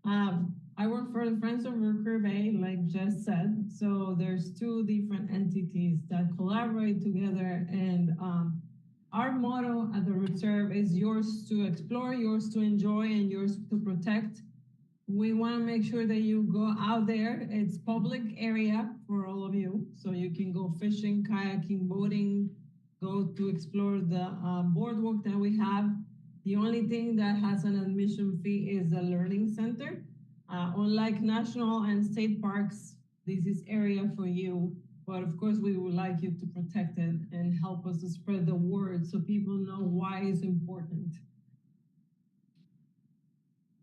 I work for the Friends of Rookery, like Jess said. So there's two different entities that collaborate together, and our motto at the reserve is yours to explore, yours to enjoy, and yours to protect. We want to make sure that you go out there. It's public area for all of you, so you can go fishing, kayaking, boating, go to explore the boardwalk that we have. The only thing that has an admission fee is the learning center. Unlike national and state parks, this is area for you. But of course, we would like you to protect it and help us to spread the word so people know why it's important.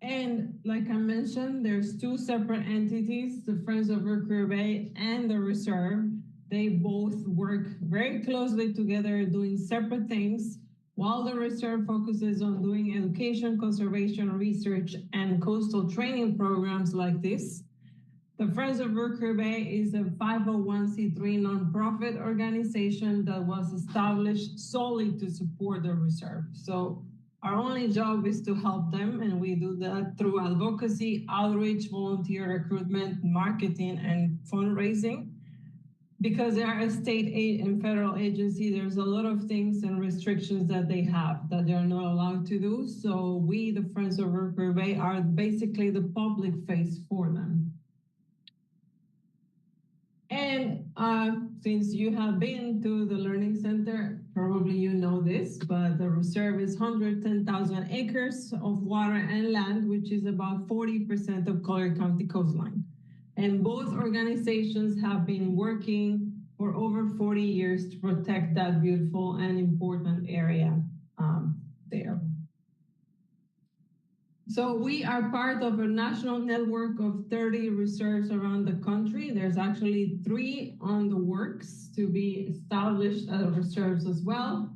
And like I mentioned, there's two separate entities, the Friends of Rookery Bay and the Reserve. They both work very closely together doing separate things, while the Reserve focuses on doing education, conservation, research, and coastal training programs like this. The Friends of Rookery Bay is a 501c3 nonprofit organization that was established solely to support the Reserve. So our only job is to help them, and we do that through advocacy, outreach, volunteer recruitment, marketing, and fundraising. Because they are a state and federal agency, there's a lot of things and restrictions that they have that they're not allowed to do. So we, the Friends of Rookery Bay, are basically the public face for them. And since you have been to the Learning Center, probably you know this, but the reserve is 110,000 acres of water and land, which is about 40% of Collier County coastline. And both organizations have been working for over 40 years to protect that beautiful and important area there. So we are part of a national network of 30 reserves around the country. There's actually 3 on the works to be established as reserves as well.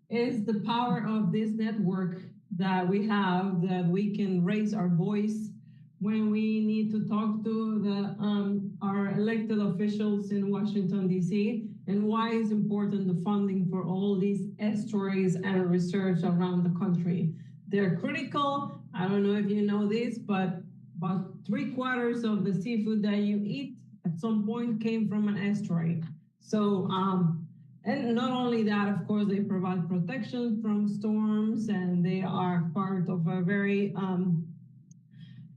It's the power of this network that we have that we can raise our voice when we need to talk to our elected officials in Washington, D.C., and why it's important the funding for all these estuaries and reserves around the country. They're critical. I don't know if you know this, but about 3/4 of the seafood that you eat at some point came from an estuary. So, and not only that, of course, they provide protection from storms, and they are part of a very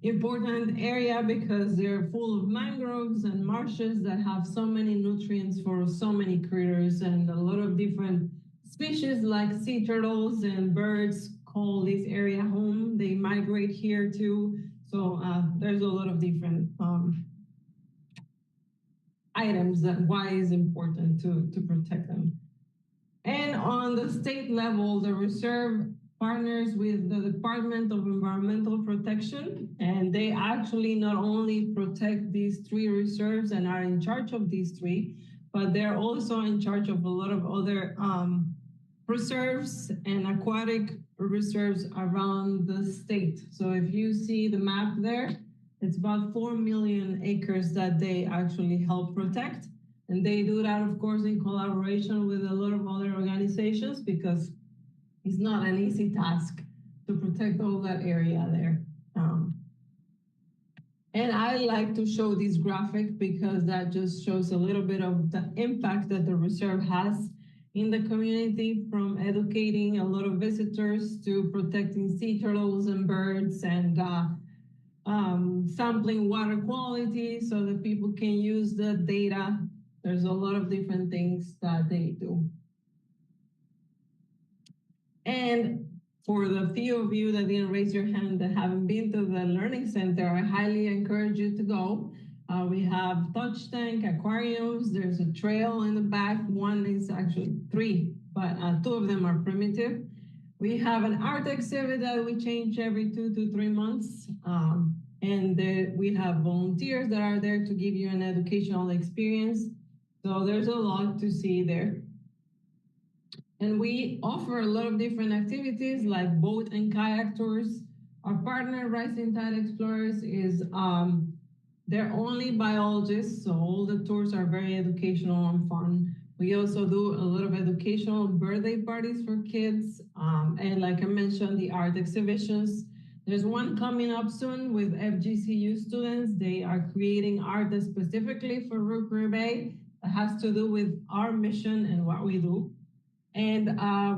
important area because they're full of mangroves and marshes that have so many nutrients for so many critters, and a lot of different species like sea turtles and birds call this area home. They migrate here too. So there's a lot of different items that why it's important to protect them. And on the state level, the reserve partners with the Department of Environmental Protection, and they actually not only protect these 3 reserves and are in charge of these 3, but they're also in charge of a lot of other reserves and aquatic reserves around the state. So if you see the map there, it's about 4 million acres that they actually help protect. And they do that, of course, in collaboration with a lot of other organizations because it's not an easy task to protect all that area there. And I like to show this graphic because that just shows a little bit of the impact that the reserve has in the community, from educating a lot of visitors to protecting sea turtles and birds, and sampling water quality so that people can use the data. There's a lot of different things that they do. And for the few of you that didn't raise your hand that haven't been to the Learning Center, I highly encourage you to go. We have touch tank, aquariums, there's a trail in the back. One is actually 3, but 2 of them are primitive. We have an art exhibit that we change every 2 to 3 months. And we have volunteers that are there to give you an educational experience. So there's a lot to see there. And we offer a lot of different activities like boat and kayak tours. Our partner, Rising Tide Explorers, is they're only biologists, so all the tours are very educational and fun. We also do a lot of educational birthday parties for kids. And like I mentioned, the art exhibitions. There's one coming up soon with FGCU students. They are creating art specifically for Rookery Bay that has to do with our mission and what we do. And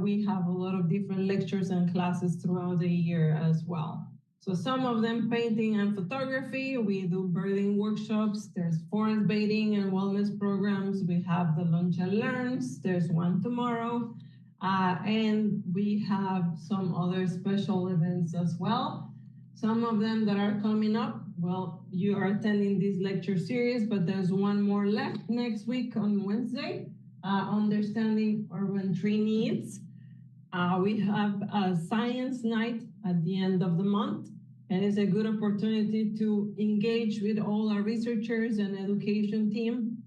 we have a lot of different lectures and classes throughout the year as well. So some of them painting and photography. We do birding workshops. There's forest bathing and wellness programs. We have the Lunch and Learns. There's one tomorrow. And we have some other special events as well. Some of them that are coming up, well, you are attending this lecture series, but there's one more left next week on Wednesday. Understanding urban tree needs. We have a science night at the end of the month, and it's a good opportunity to engage with all our researchers and education team.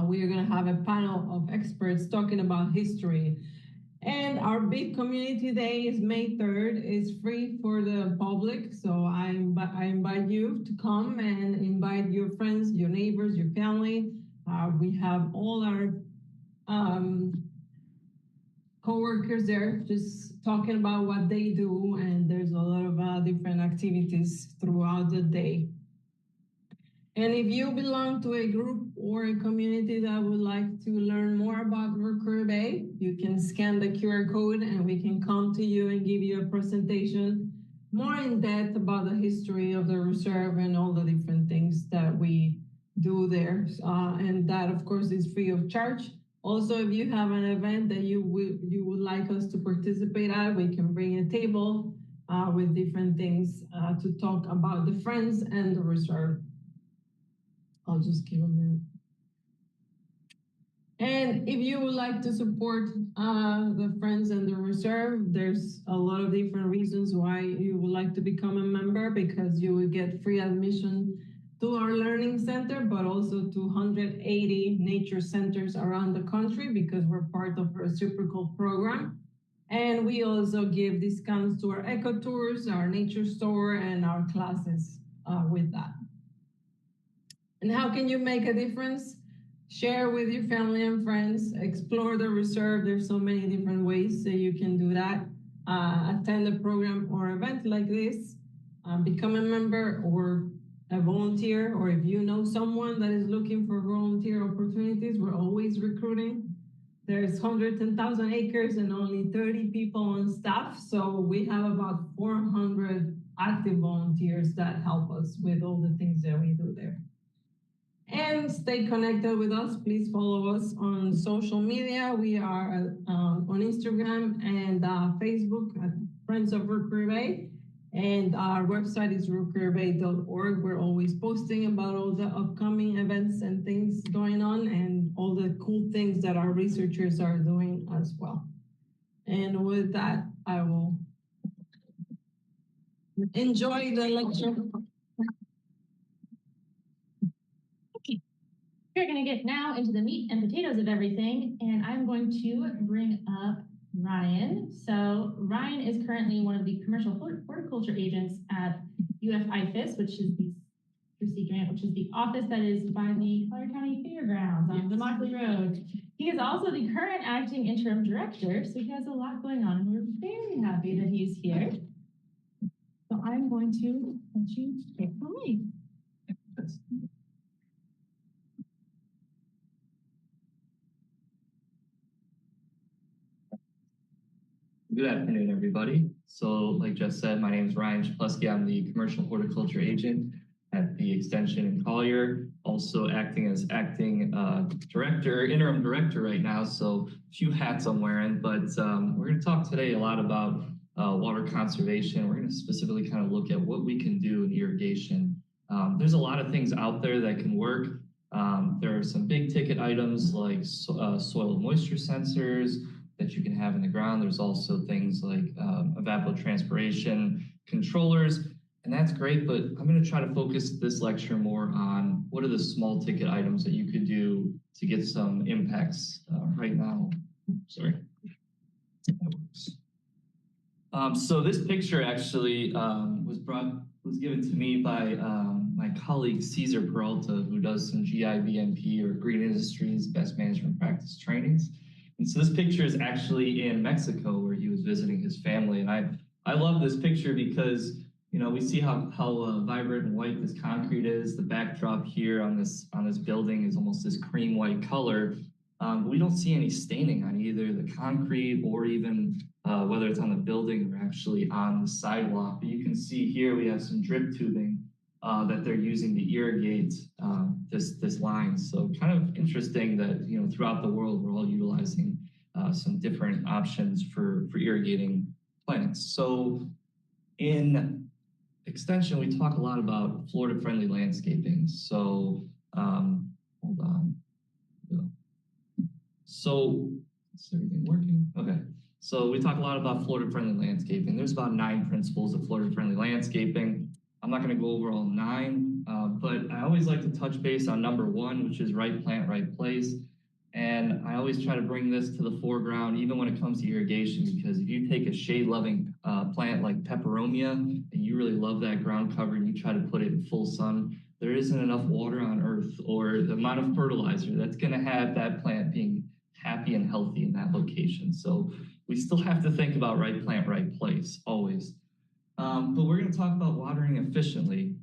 We are going to have a panel of experts talking about history. And our big community day is May 3rd. It's free for the public, so I invite you to come and invite your friends, your neighbors, your family. We have all our co-workers there just talking about what they do, and there's a lot of different activities throughout the day. And if you belong to a group or a community that would like to learn more about Rookery Bay, you can scan the QR code and we can come to you and give you a presentation more in depth about the history of the reserve and all the different things that we do there. And that, of course, is free of charge. Also, if you have an event that you would like us to participate at, we can bring a table with different things to talk about the Friends and the reserve. I'll just give a minute. And if you would like to support the Friends and the reserve, there's a lot of different reasons why you would like to become a member, because you will get free admission to our learning center, but also to 180 nature centers around the country, because we're part of a reciprocal program. And we also give discounts to our eco tours, our nature store, and our classes with that. And how can you make a difference? Share with your family and friends, explore the reserve. There's so many different ways that you can do that. Attend a program or event like this, become a member or a volunteer, or if you know someone that is looking for volunteer opportunities, we're always recruiting. There's 110,000 acres and only 30 people on staff. So we have about 400 active volunteers that help us with all the things that we do there. And stay connected with us. Please follow us on social media. We are on Instagram and Facebook at Friends of Rookery Bay. And our website is rookerybay.org. We're always posting about all the upcoming events and things going on and all the cool things that our researchers are doing as well. And with that, I will enjoy the lecture. Okay, we're going to get now into the meat and potatoes of everything, and I'm going to bring up Ryan. So Ryan is currently one of the commercial horticulture agents at IFAS, which is the office that is by the Collier County Fairgrounds on the Mockley Road. He is also the current acting interim director, so he has a lot going on, and we're very happy that he's here. So I'm going to let you take it away. Good afternoon, everybody. So like Jeff said, my name is Ryan Czaplewski. I'm the commercial horticulture agent at the extension in Collier, also acting as acting interim director right now. So a few hats I'm wearing, but we're going to talk today a lot about water conservation. We're going to specifically kind of look at what we can do in irrigation. There's a lot of things out there that can work. There are some big ticket items like soil moisture sensors that you can have in the ground. There's also things like evapotranspiration controllers, and that's great, but I'm going to try to focus this lecture more on what are the small ticket items that you could do to get some impacts right now. Sorry. That works. So this picture actually was given to me by my colleague Cesar Peralta, who does some GIVMP or Green Industries Best Management Practice trainings. And so this picture is actually in Mexico, where he was visiting his family. And I love this picture because we see how vibrant and white this concrete is. The backdrop here on this building is almost this cream white color. But we don't see any staining on either the concrete or even whether it's on the building or actually on the sidewalk. But you can see here we have some drip tubing that they're using to irrigate this line. So kind of interesting that throughout the world we're all utilizing some different options for irrigating plants. So in Extension, we talk a lot about Florida-friendly landscaping. So hold on. So is everything working? Okay. So we talk a lot about Florida-friendly landscaping. There's about 9 principles of Florida-friendly landscaping. I'm not going to go over all 9, but I always like to touch base on number 1, which is right plant, right place. And I always try to bring this to the foreground, even when it comes to irrigation, because if you take a shade-loving plant like peperomia and you really love that ground cover and you try to put it in full sun, there isn't enough water on earth or the amount of fertilizer that's going to have that plant being happy and healthy in that location. So we still have to think about right plant, right place, always. But we're going to talk about watering efficiently.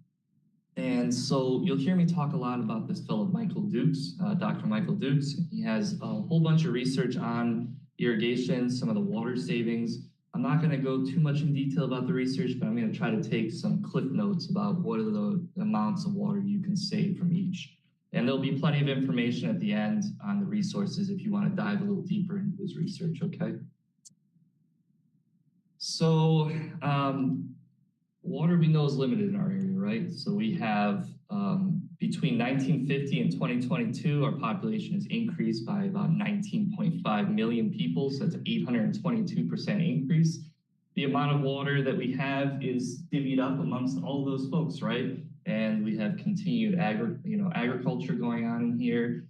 And so you'll hear me talk a lot about this fellow, Michael Dukes, Dr. Michael Dukes. He has a whole bunch of research on irrigation, some of the water savings. I'm not going to go too much in detail about the research, but I'm going to try to take some cliff notes about what are the amounts of water you can save from each. And there'll be plenty of information at the end on the resources if you want to dive a little deeper into his research, okay? So water we know is limited in our area, right? So we have between 1950 and 2022, our population has increased by about 19.5 million people. So that's an 822% increase. The amount of water that we have is divvied up amongst all those folks, right? And we have continued agriculture going on in here.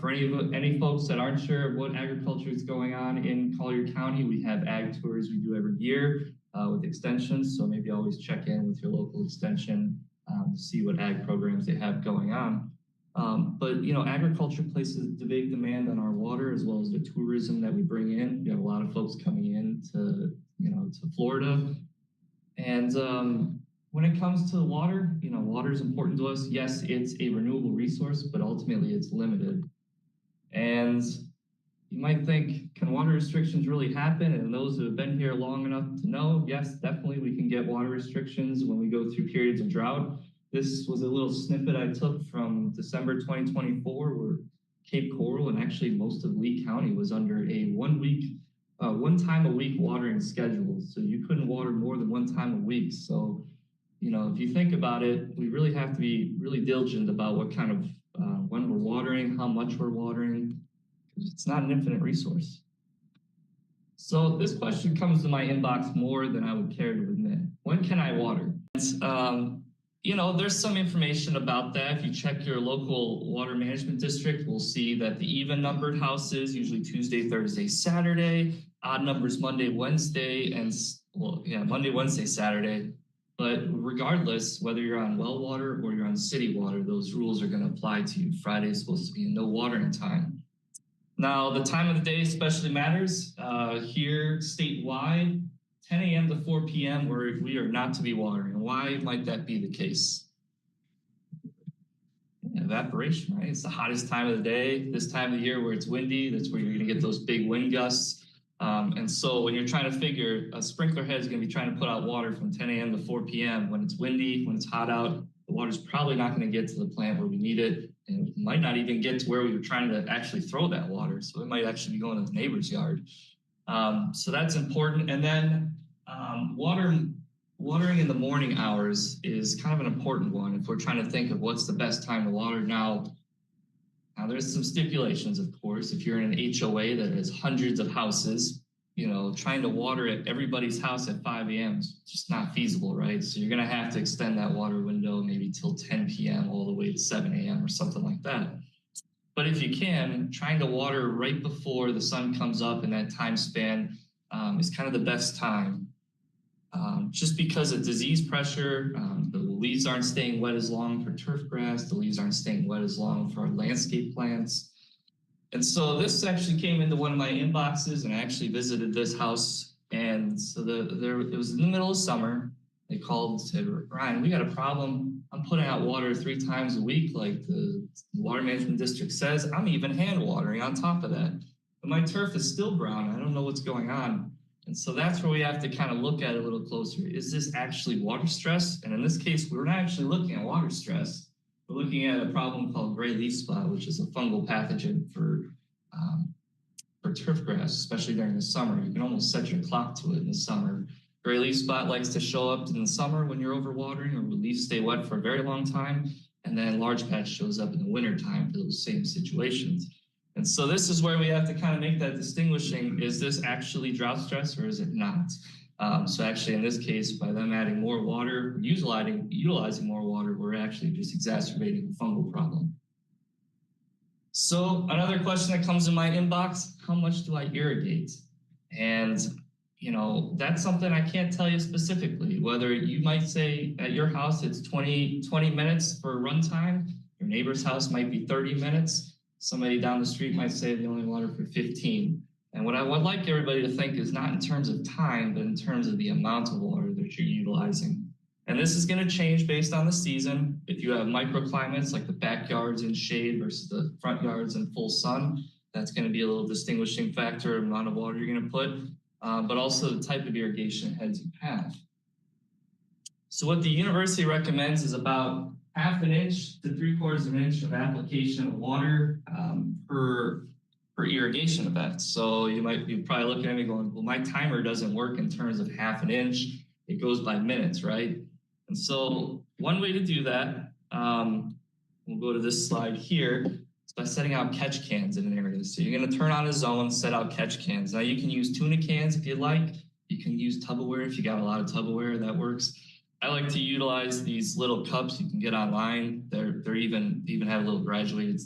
For any folks that aren't sure of what agriculture is going on in Collier County, we have ag tours we do every year with extensions. So maybe always check in with your local extension to see what ag programs they have going on. But agriculture places a big demand on our water as well as the tourism that we bring in. We have a lot of folks coming in to Florida. And when it comes to water, water is important to us. Yes, it's a renewable resource, but ultimately it's limited. And you might think, can water restrictions really happen? And those who have been here long enough to know, yes, definitely we can get water restrictions when we go through periods of drought. This was a little snippet I took from December 2024, where Cape Coral and actually most of Lee County was under a one time a week watering schedule. So you couldn't water more than 1 time a week. So if you think about it, we really have to be really diligent about what kind of, when we're watering, how much we're watering, because it's not an infinite resource. So this question comes to my inbox more than I would care to admit. When can I water? There's some information about that. If you check your local water management district, we'll see that the even numbered houses, usually Tuesday, Thursday, Saturday, odd numbers Monday, Wednesday, and Monday, Wednesday, Saturday. But regardless, whether you're on well water or you're on city water, those rules are going to apply to you. Friday is supposed to be no watering time. Now, the time of the day especially matters. Here, statewide, 10 a.m. to 4 p.m., where we are not to be watering. Why might that be the case? Evaporation, right? It's the hottest time of the day. This time of the year where it's windy, that's where you're going to get those big wind gusts. And so when you're trying to figure, a sprinkler head is going to be trying to put out water from 10 a.m. to 4 p.m. When it's windy, when it's hot out, the water's probably not going to get to the plant where we need it. And it might not even get to where we were trying to actually throw that water. So it might actually be going to the neighbor's yard. So that's important. And then watering in the morning hours is kind of an important one. If we're trying to think of what's the best time to water now, there's some stipulations, of course. If you're in an HOA that has hundreds of houses, trying to water at everybody's house at 5 a.m. is just not feasible, right? So you're going to have to extend that water window maybe till 10 p.m. all the way to 7 a.m. or something like that. But if you can, trying to water right before the sun comes up in that time span is kind of the best time. Just because of disease pressure, the leaves aren't staying wet as long for turf grass, the leaves aren't staying wet as long for our landscape plants. And so this actually came into one of my inboxes, and I actually visited this house. And so it was in the middle of summer. They called and said, Ryan, we got a problem. I'm putting out water 3 times a week like the water management district says. I'm even hand watering on top of that. But my turf is still brown. I don't know what's going on. And so that's where we have to kind of look at it a little closer. Is this actually water stress? And in this case, we're not actually looking at water stress. We're looking at a problem called gray leaf spot, which is a fungal pathogen for turf grass, especially during the summer. You can almost set your clock to it in the summer. Gray leaf spot likes to show up in the summer when you're overwatering or when leaves stay wet for a very long time. And then large patch shows up in the winter time for those same situations. And so this is where we have to kind of make that distinguishing. Is this actually drought stress or is it not? So actually in this case, by them adding more water, utilizing more water, we're actually just exacerbating the fungal problem. So another question that comes in my inbox, how much do I irrigate? And you know, that's something I can't tell you specifically, whether you might say at your house it's 20 minutes for run time, your neighbor's house might be 30 minutes, somebody down the street might say they only water for 15. And what I would like everybody to think is not in terms of time, but in terms of the amount of water that you're utilizing. And this is going to change based on the season. If you have microclimates like the backyards in shade versus the front yards in full sun, that's going to be a little distinguishing factor of the amount of water you're going to put, but also the type of irrigation heads you have. So what the university recommends is about 1/2 inch to 3/4 of an inch of application of water per irrigation event. So you might be probably looking at me going, well, my timer doesn't work in terms of 1/2 inch. It goes by minutes, right? And so one way to do that, we'll go to this slide here, is by setting out catch cans in an area. So you're going to turn on a zone, set out catch cans. Now you can use tuna cans if you like. You can use Tupperware if you got a lot of Tupperware, that works. I like to utilize these little cups you can get online. They're even have little graduated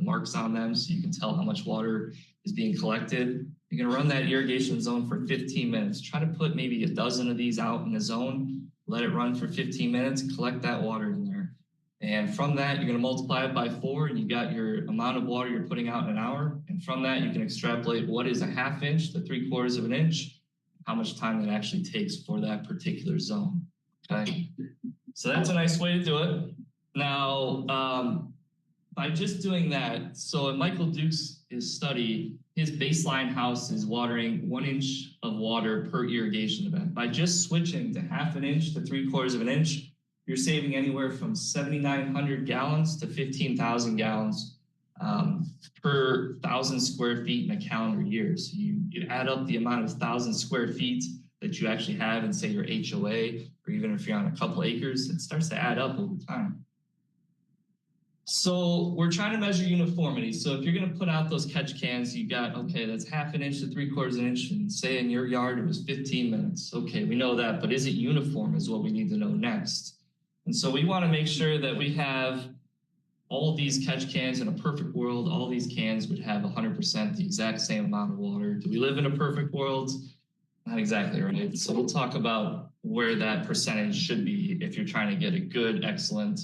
marks on them so you can tell how much water is being collected. You're going to run that irrigation zone for 15 minutes. Try to put maybe a dozen of these out in a zone, let it run for 15 minutes, collect that water in there. And from that, you're going to multiply it by 4 and you got your amount of water you're putting out in an hour. And from that, you can extrapolate what is 1/2 inch to 3/4 of an inch, how much time it actually takes for that particular zone. Okay, so that's a nice way to do it. Now, by just doing that, so in Michael Duke's study, his baseline house is watering 1 inch of water per irrigation event. By just switching to 1/2 inch to 3/4 of an inch, you're saving anywhere from 7,900 gallons to 15,000 gallons per 1,000 square feet in a calendar year. So you add up the amount of 1,000 square feet that you actually have in, say, your HOA, or even if you're on a couple acres, it starts to add up over time. So we're trying to measure uniformity. So if you're going to put out those catch cans, you got, okay, that's 1/2 inch to 3/4 inch, and say in your yard it was 15 minutes. Okay, we know that, but is it uniform is what we need to know next. And so we want to make sure that we have all of these catch cans. In a perfect world, all these cans would have 100% the exact same amount of water. Do we live in a perfect world? Not exactly, right? So we'll talk about where that percentage should be if you're trying to get a good, excellent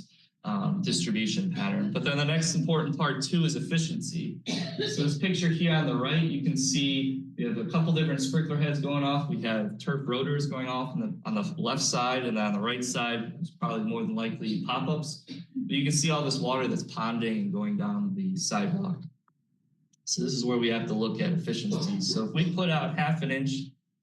distribution pattern. But then the next important part too is efficiency. So this picture here on the right, you can see we have a couple different sprinkler heads going off. We have turf rotors going off on the left side, and then on the right side, it's probably more than likely pop-ups. But you can see all this water that's ponding and going down the sidewalk. So this is where we have to look at efficiency. So if we put out 1/2 inch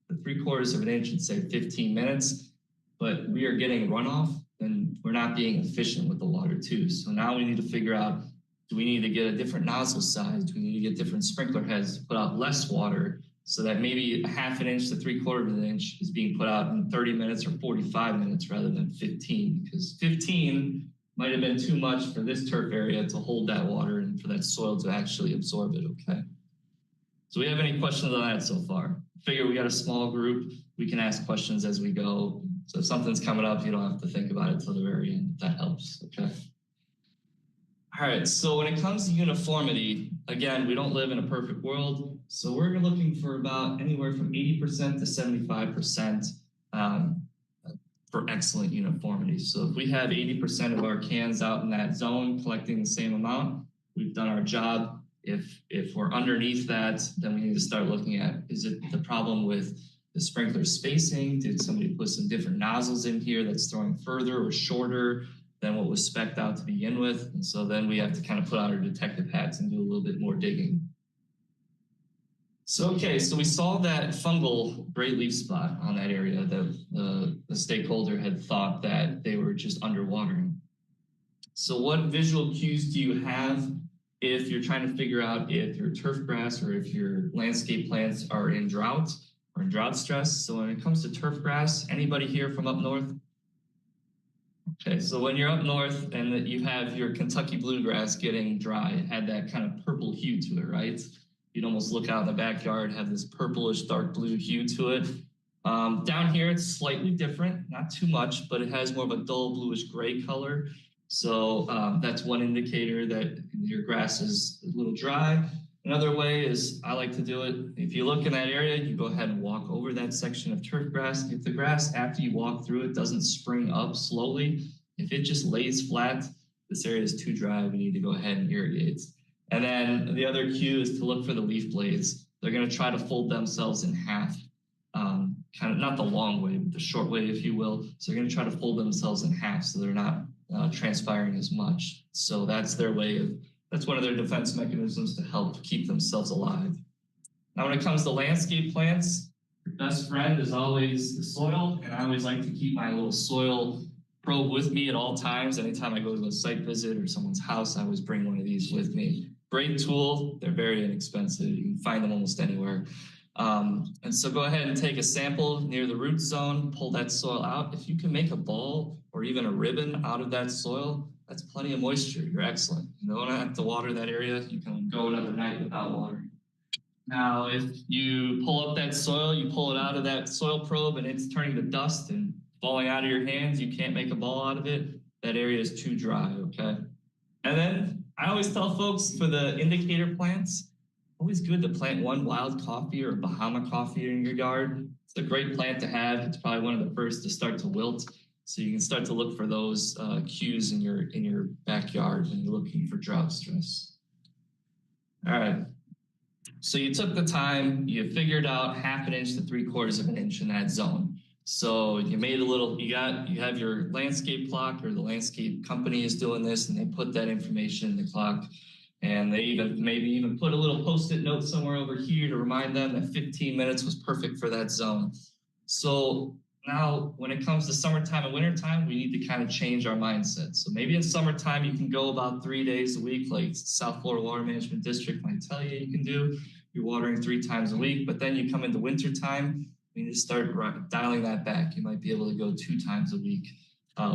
to 3/4 of an inch in, say, 15 minutes, but we are getting runoff, then we're not being efficient with the water too. So now we need to figure out, do we need to get a different nozzle size? Do we need to get different sprinkler heads to put out less water so that maybe 1/2 inch to 3/4 of an inch is being put out in 30 minutes or 45 minutes rather than 15, because 15 might have been too much for this turf area to hold that water and for that soil to actually absorb it, okay? So we have any questions on that so far? Figure we got a small group, we can ask questions as we go. So if something's coming up, you don't have to think about it till the very end. That helps, okay? All right, so when it comes to uniformity, again, we don't live in a perfect world. So we're looking for about anywhere from 80% to 75% for excellent uniformity. So if we have 80% of our cans out in that zone collecting the same amount, we've done our job. If we're underneath that, then we need to start looking at, is it the problem with the sprinkler spacing? Did somebody put some different nozzles in here that's throwing further or shorter than what was spec'd out to begin with? And so then we have to kind of put on our detective hats and do a little bit more digging. So, okay, so we saw that fungal great leaf spot on that area that the stakeholder had thought that they were just underwatering. So what visual cues do you have if you're trying to figure out if your turf grass or if your landscape plants are in drought or in drought stress? So when it comes to turf grass, anybody here from up north? Okay, so when you're up north and you have your Kentucky bluegrass getting dry, it had that kind of purple hue to it, right? You'd almost look out in the backyard, have this purplish dark blue hue to it. Down here, it's slightly different, not too much, but it has more of a dull bluish gray color. So that's one indicator that your grass is a little dry. Another way is I like to do it. If you look in that area, you go ahead and walk over that section of turf grass. If the grass, after you walk through it, doesn't spring up slowly, if it just lays flat, this area is too dry. We need to go ahead and irrigate. And then the other cue is to look for the leaf blades. They're going to try to fold themselves in half, kind of not the long way, but the short way, if you will. So they're going to try to fold themselves in half so they're not transpiring as much. So that's their way of, that's one of their defense mechanisms to help keep themselves alive. Now, when it comes to landscape plants, your best friend is always the soil. And I always like to keep my little soil probe with me at all times. Anytime I go to a site visit or someone's house, I always bring one of these with me. Great tool. They're very inexpensive. You can find them almost anywhere. And so go ahead and take a sample near the root zone, pull that soil out. If you can make a ball or even a ribbon out of that soil, that's plenty of moisture. You're excellent. You don't have to water that area. You can go another night without watering. Now, if you pull up that soil, you pull it out of that soil probe and it's turning to dust and falling out of your hands, you can't make a ball out of it. That area is too dry, okay? And then I always tell folks for the indicator plants, always good to plant one wild coffee or Bahama coffee in your yard. It's a great plant to have. It's probably one of the first to start to wilt. So you can start to look for those cues in your backyard when you're looking for drought stress. All right. So you took the time, you figured out 1/2 inch to 3/4 inch in that zone. So you made a little, you have your landscape clock, or the landscape company is doing this, and they put that information in the clock. And they maybe even put a little Post-it note somewhere over here to remind them that 15 minutes was perfect for that zone. So now when it comes to summertime and wintertime, we need to kind of change our mindset. So maybe in summertime, you can go about 3 days a week, like South Florida Water Management District might tell you can do. You're watering 3 times a week, but then you come into wintertime, we need to start dialing that back. You might be able to go 2 times a week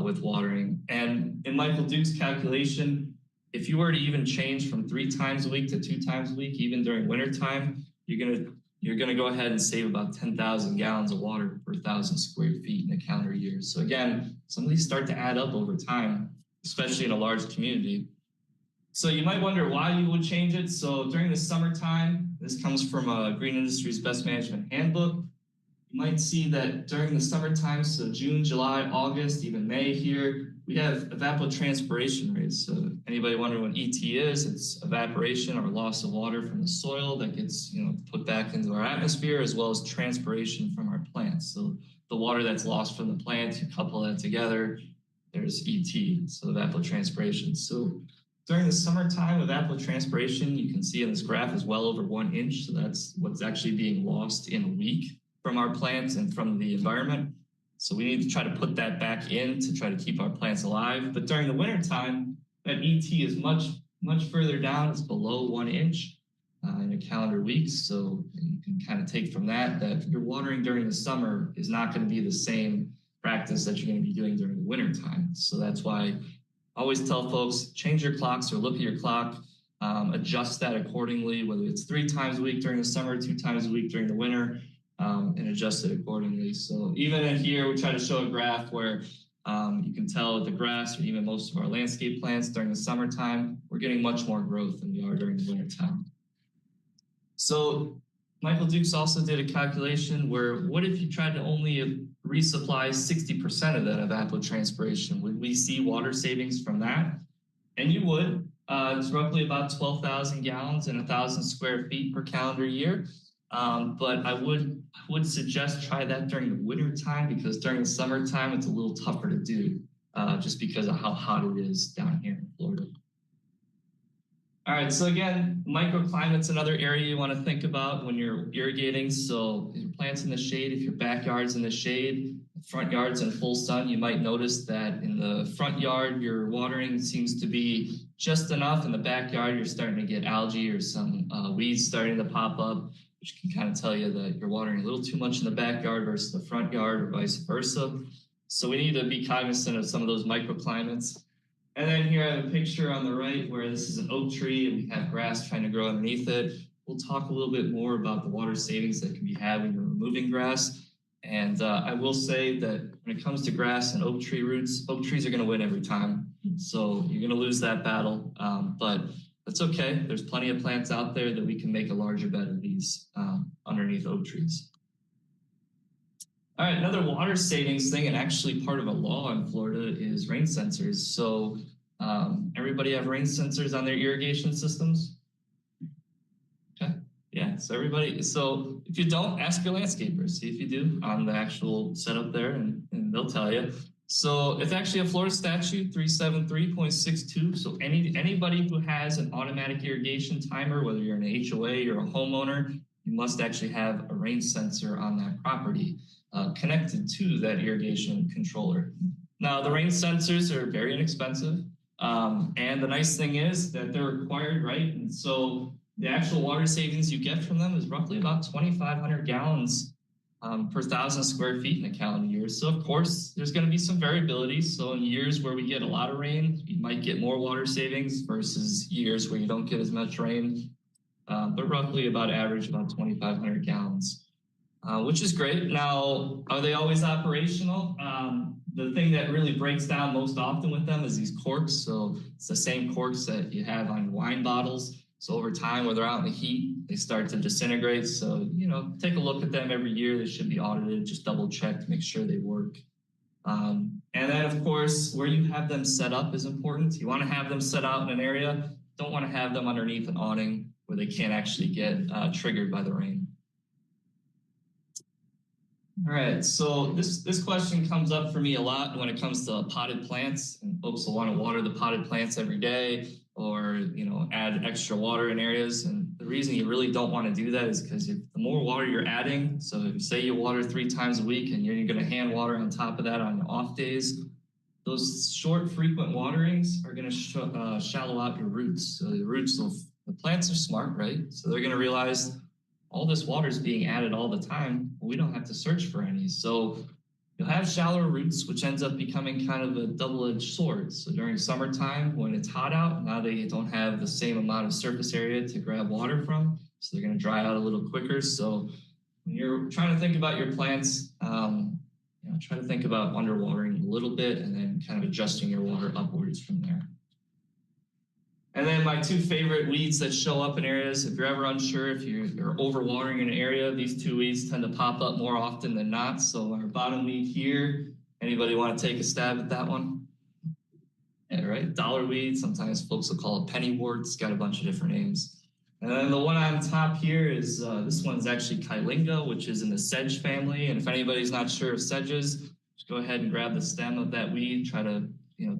with watering. And in Michael Duke's calculation, if you were to even change from 3 times a week to 2 times a week, even during wintertime, you're gonna go ahead and save about 10,000 gallons of water per 1,000 square feet in a calendar year. So again, some of these start to add up over time, especially in a large community. So you might wonder why you would change it. So during the summertime, this comes from Green Industries Best Management Handbook. You might see that during the summertime, so June, July, August, even May here, we have evapotranspiration rates. So anybody wondering what ET is? It's evaporation or loss of water from the soil that gets put back into our atmosphere, as well as transpiration from our plants. So the water that's lost from the plant, you couple that together, there's ET, so evapotranspiration. So during the summertime, evapotranspiration, you can see in this graph, is well over 1 inch. So that's what's actually being lost in a week from our plants and from the environment. So we need to try to put that back in to try to keep our plants alive. But during the wintertime, that ET is much, much further down. It's below 1 inch in a calendar week. So you can kind of take from that your watering during the summer is not going to be the same practice that you're going to be doing during the wintertime. So that's why I always tell folks, change your clocks or look at your clock, adjust that accordingly, whether it's 3 times a week during the summer, 2 times a week during the winter, and adjust it accordingly. So even in here, we try to show a graph where you can tell the grass or even most of our landscape plants during the summertime, we're getting much more growth than we are during the wintertime. So Michael Dukes also did a calculation where what if you tried to only resupply 60% of that evapotranspiration? Would we see water savings from that? And you would. It's roughly about 12,000 gallons and 1,000 square feet per calendar year. But I would suggest try that during the winter time, because during the summertime, it's a little tougher to do, just because of how hot it is down here in Florida. All right, so again, microclimate's another area you want to think about when you're irrigating. So if your plant's in the shade, if your backyard's in the shade, front yard's in full sun, you might notice that in the front yard, your watering seems to be just enough. In the backyard, you're starting to get algae or some weeds starting to pop up, which can kind of tell you that you're watering a little too much in the backyard versus the front yard, or vice versa. So we need to be cognizant of some of those microclimates. And then here I have a picture on the right where this is an oak tree and we have grass trying to grow underneath it. We'll talk a little bit more about the water savings that can be had when you're removing grass. And I will say that when it comes to grass and oak tree roots, oak trees are going to win every time. So you're going to lose that battle, but that's okay. There's plenty of plants out there that we can make a larger bed of these underneath oak trees. All right, another water savings thing, and actually part of a law in Florida, is rain sensors. So everybody have rain sensors on their irrigation systems? Okay, yeah, so everybody. So if you don't, ask your landscaper, see if you do on the actual setup there, and they'll tell you. So it's actually a Florida statute, 373.62. So anybody who has an automatic irrigation timer, whether you're an HOA or a homeowner, you must actually have a rain sensor on that property. Connected to that irrigation controller. Now, the rain sensors are very inexpensive. And the nice thing is that they're required, right? And so the actual water savings you get from them is roughly about 2,500 gallons per 1,000 square feet in a calendar year. So of course, there's going to be some variability. So in years where we get a lot of rain, you might get more water savings versus years where you don't get as much rain. But roughly about average about 2,500 gallons. Which is great. Now, are they always operational? The thing that really breaks down most often with them is these corks. So it's the same corks that you have on wine bottles. So over time, when they're out in the heat, they start to disintegrate. So, take a look at them every year. They should be audited. Just double check to make sure they work. And then, of course, where you have them set up is important. You want to have them set out in an area. Don't want to have them underneath an awning where they can't actually get triggered by the rain. All right, so this question comes up for me a lot when it comes to potted plants, and folks will want to water the potted plants every day, or add extra water in areas. And the reason you really don't want to do that is because the more water you're adding, so if you say you water 3 times a week and you're going to hand water on top of that on your off days, those short, frequent waterings are going to shallow out your roots. So the plants are smart, right? So they're going to realize all this water is being added all the time. We don't have to search for any. So you'll have shallower roots, which ends up becoming kind of a double-edged sword. So during summertime, when it's hot out, now they don't have the same amount of surface area to grab water from. So they're going to dry out a little quicker. So when you're trying to think about your plants, try to think about underwatering a little bit and then kind of adjusting your water upwards from there. And then my 2 favorite weeds that show up in areas, if you're ever unsure if you're overwatering an area, these 2 weeds tend to pop up more often than not. So our bottom weed here, anybody want to take a stab at that one? Yeah, right, dollar weed. Sometimes folks will call it pennywort. It's got a bunch of different names. And then the one on top here is, this one's actually Kylinga, which is in the sedge family. And if anybody's not sure of sedges, just go ahead and grab the stem of that weed, try to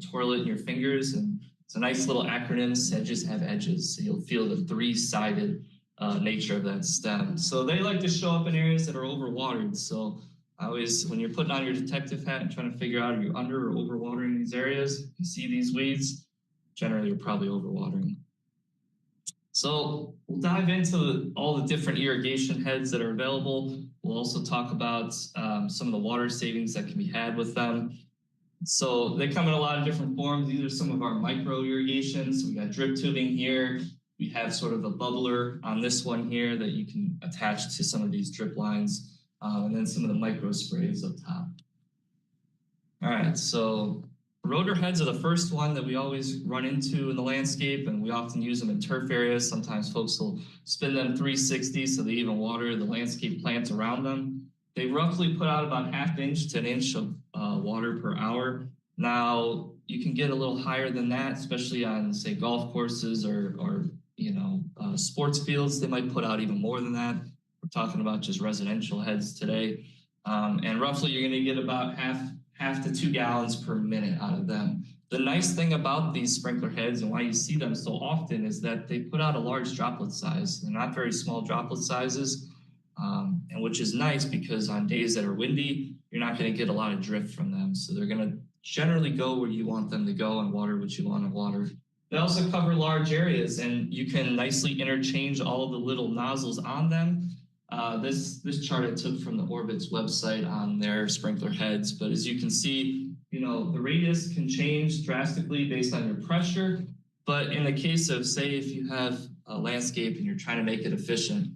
twirl it in your fingers, and it's a nice little acronym. Sedges have edges, so you'll feel the 3-sided nature of that stem. So they like to show up in areas that are overwatered. So I always, when you're putting on your detective hat and trying to figure out are you under or overwatering these areas, you see these weeds, generally you're probably overwatering. So we'll dive into all the different irrigation heads that are available. We'll also talk about some of the water savings that can be had with them. So they come in a lot of different forms. These are some of our micro irrigations. So we got drip tubing here. We have sort of a bubbler on this one here that you can attach to some of these drip lines. And then some of the micro sprays up top. All right, so rotor heads are the first one that we always run into in the landscape, and we often use them in turf areas. Sometimes folks will spin them 360 so they even water the landscape plants around them. They roughly put out about 1/2 inch to 1 inch of water per hour. Now, you can get a little higher than that, especially on, say, golf courses or sports fields. They might put out even more than that. For talking about just residential heads today. And roughly you're gonna get about half to 2 gallons per minute out of them. The nice thing about these sprinkler heads and why you see them so often is that they put out a large droplet size. They're not very small droplet sizes, and which is nice because on days that are windy, you're not going to get a lot of drift from them. So they're going to generally go where you want them to go and water what you want to water. They also cover large areas, and you can nicely interchange all the little nozzles on them. This chart I took from the Orbit's website on their sprinkler heads, but as you can see, the radius can change drastically based on your pressure. But in the case of, say, if you have a landscape and you're trying to make it efficient,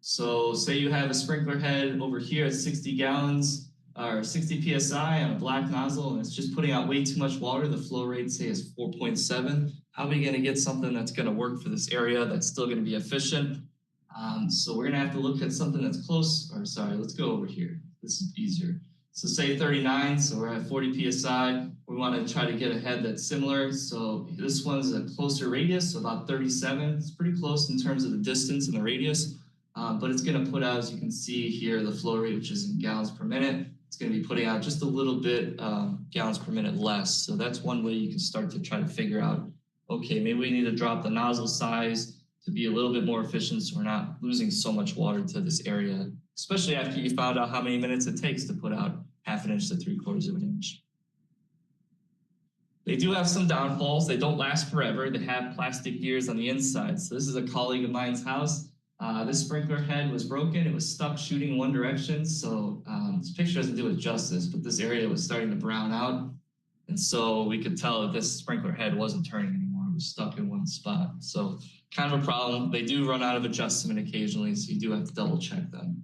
so say you have a sprinkler head over here at 60 gallons or 60 psi on a black nozzle, and it's just putting out way too much water. The flow rate, say, is 4.7. How are we going to get something that's going to work for this area that's still going to be efficient? So we're going to have to look at something that's close, or sorry, let's go over here. This is easier. So say 39, so we're at 40 psi. We want to try to get a head that's similar. So this one's a closer radius, so about 37. It's pretty close in terms of the distance and the radius, but it's going to put out, as you can see here, the flow rate, which is in gallons per minute. It's going to be putting out just a little bit gallons per minute less. So that's one way you can start to try to figure out, okay, maybe we need to drop the nozzle size to be a little bit more efficient so we're not losing so much water to this area, especially after you found out how many minutes it takes to put out 1/2 inch to 3/4 of an inch. They do have some downfalls. They don't last forever. They have plastic gears on the inside. So this is a colleague of mine's house. This sprinkler head was broken. It was stuck shooting in one direction. So this picture doesn't do it justice, but this area was starting to brown out. And so we could tell that this sprinkler head wasn't turning anymore. It was stuck in one spot. So kind of a problem. They do run out of adjustment occasionally, so you do have to double check them.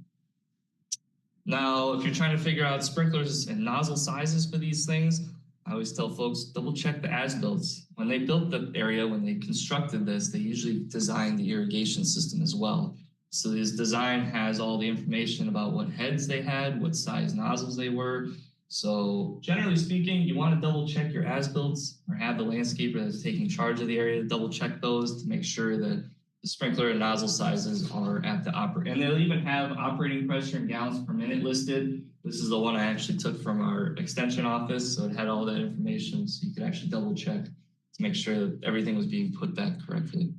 Now, if you're trying to figure out sprinklers and nozzle sizes for these things, I always tell folks, double check the as-builts. When they built the area, when they constructed this, they usually designed the irrigation system as well. So this design has all the information about what heads they had, what size nozzles they were. So generally speaking, you want to double check your as-builts or have the landscaper that's taking charge of the area double check those to make sure that the sprinkler and nozzle sizes are at the and they'll even have operating pressure in gallons per minute listed. This is the one I actually took from our extension office, so it had all that information, so you could actually double check to make sure that everything was being put back correctly.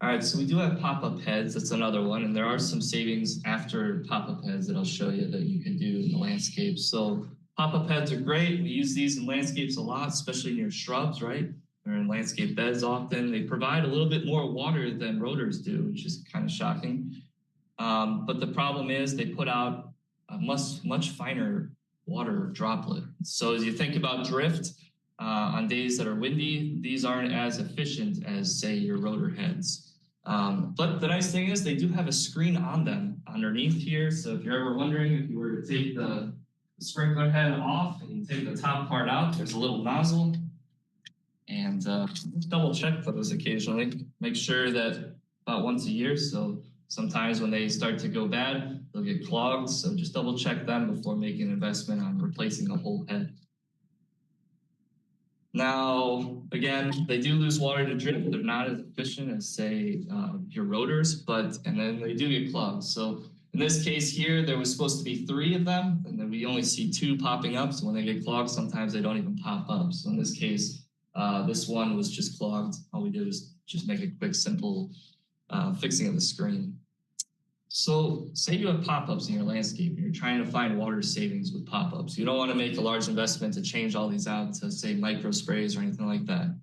All right, so we do have pop-up heads. That's another one, and there are some savings after pop-up heads that I'll show you that you can do in the landscape. So pop-up heads are great. We use these in landscapes a lot, especially near shrubs, right? They're in landscape beds often. They provide a little bit more water than rotors do, which is kind of shocking. But the problem is they put out a much finer water droplet. So as you think about drift on days that are windy, these aren't as efficient as, say, your rotor heads. But the nice thing is they do have a screen on them underneath here. So if you're ever wondering, if you were to take the sprinkler head off and you take the top part out, there's a little nozzle. And double check those occasionally. Make sure that about once a year. So sometimes when they start to go bad, they'll get clogged. So just double check them before making an investment on replacing a whole head. Now, again, they do lose water to drift. They're not as efficient as, say, your rotors, and then they do get clogged. So in this case here, there was supposed to be 3 of them, and then we only see 2 popping up. So when they get clogged, sometimes they don't even pop up. So in this case, this one was just clogged. All we did was just make a quick, simple fixing of the screen. So say you have pop-ups in your landscape and you're trying to find water savings with pop-ups. You don't want to make a large investment to change all these out to, say, micro sprays or anything like that.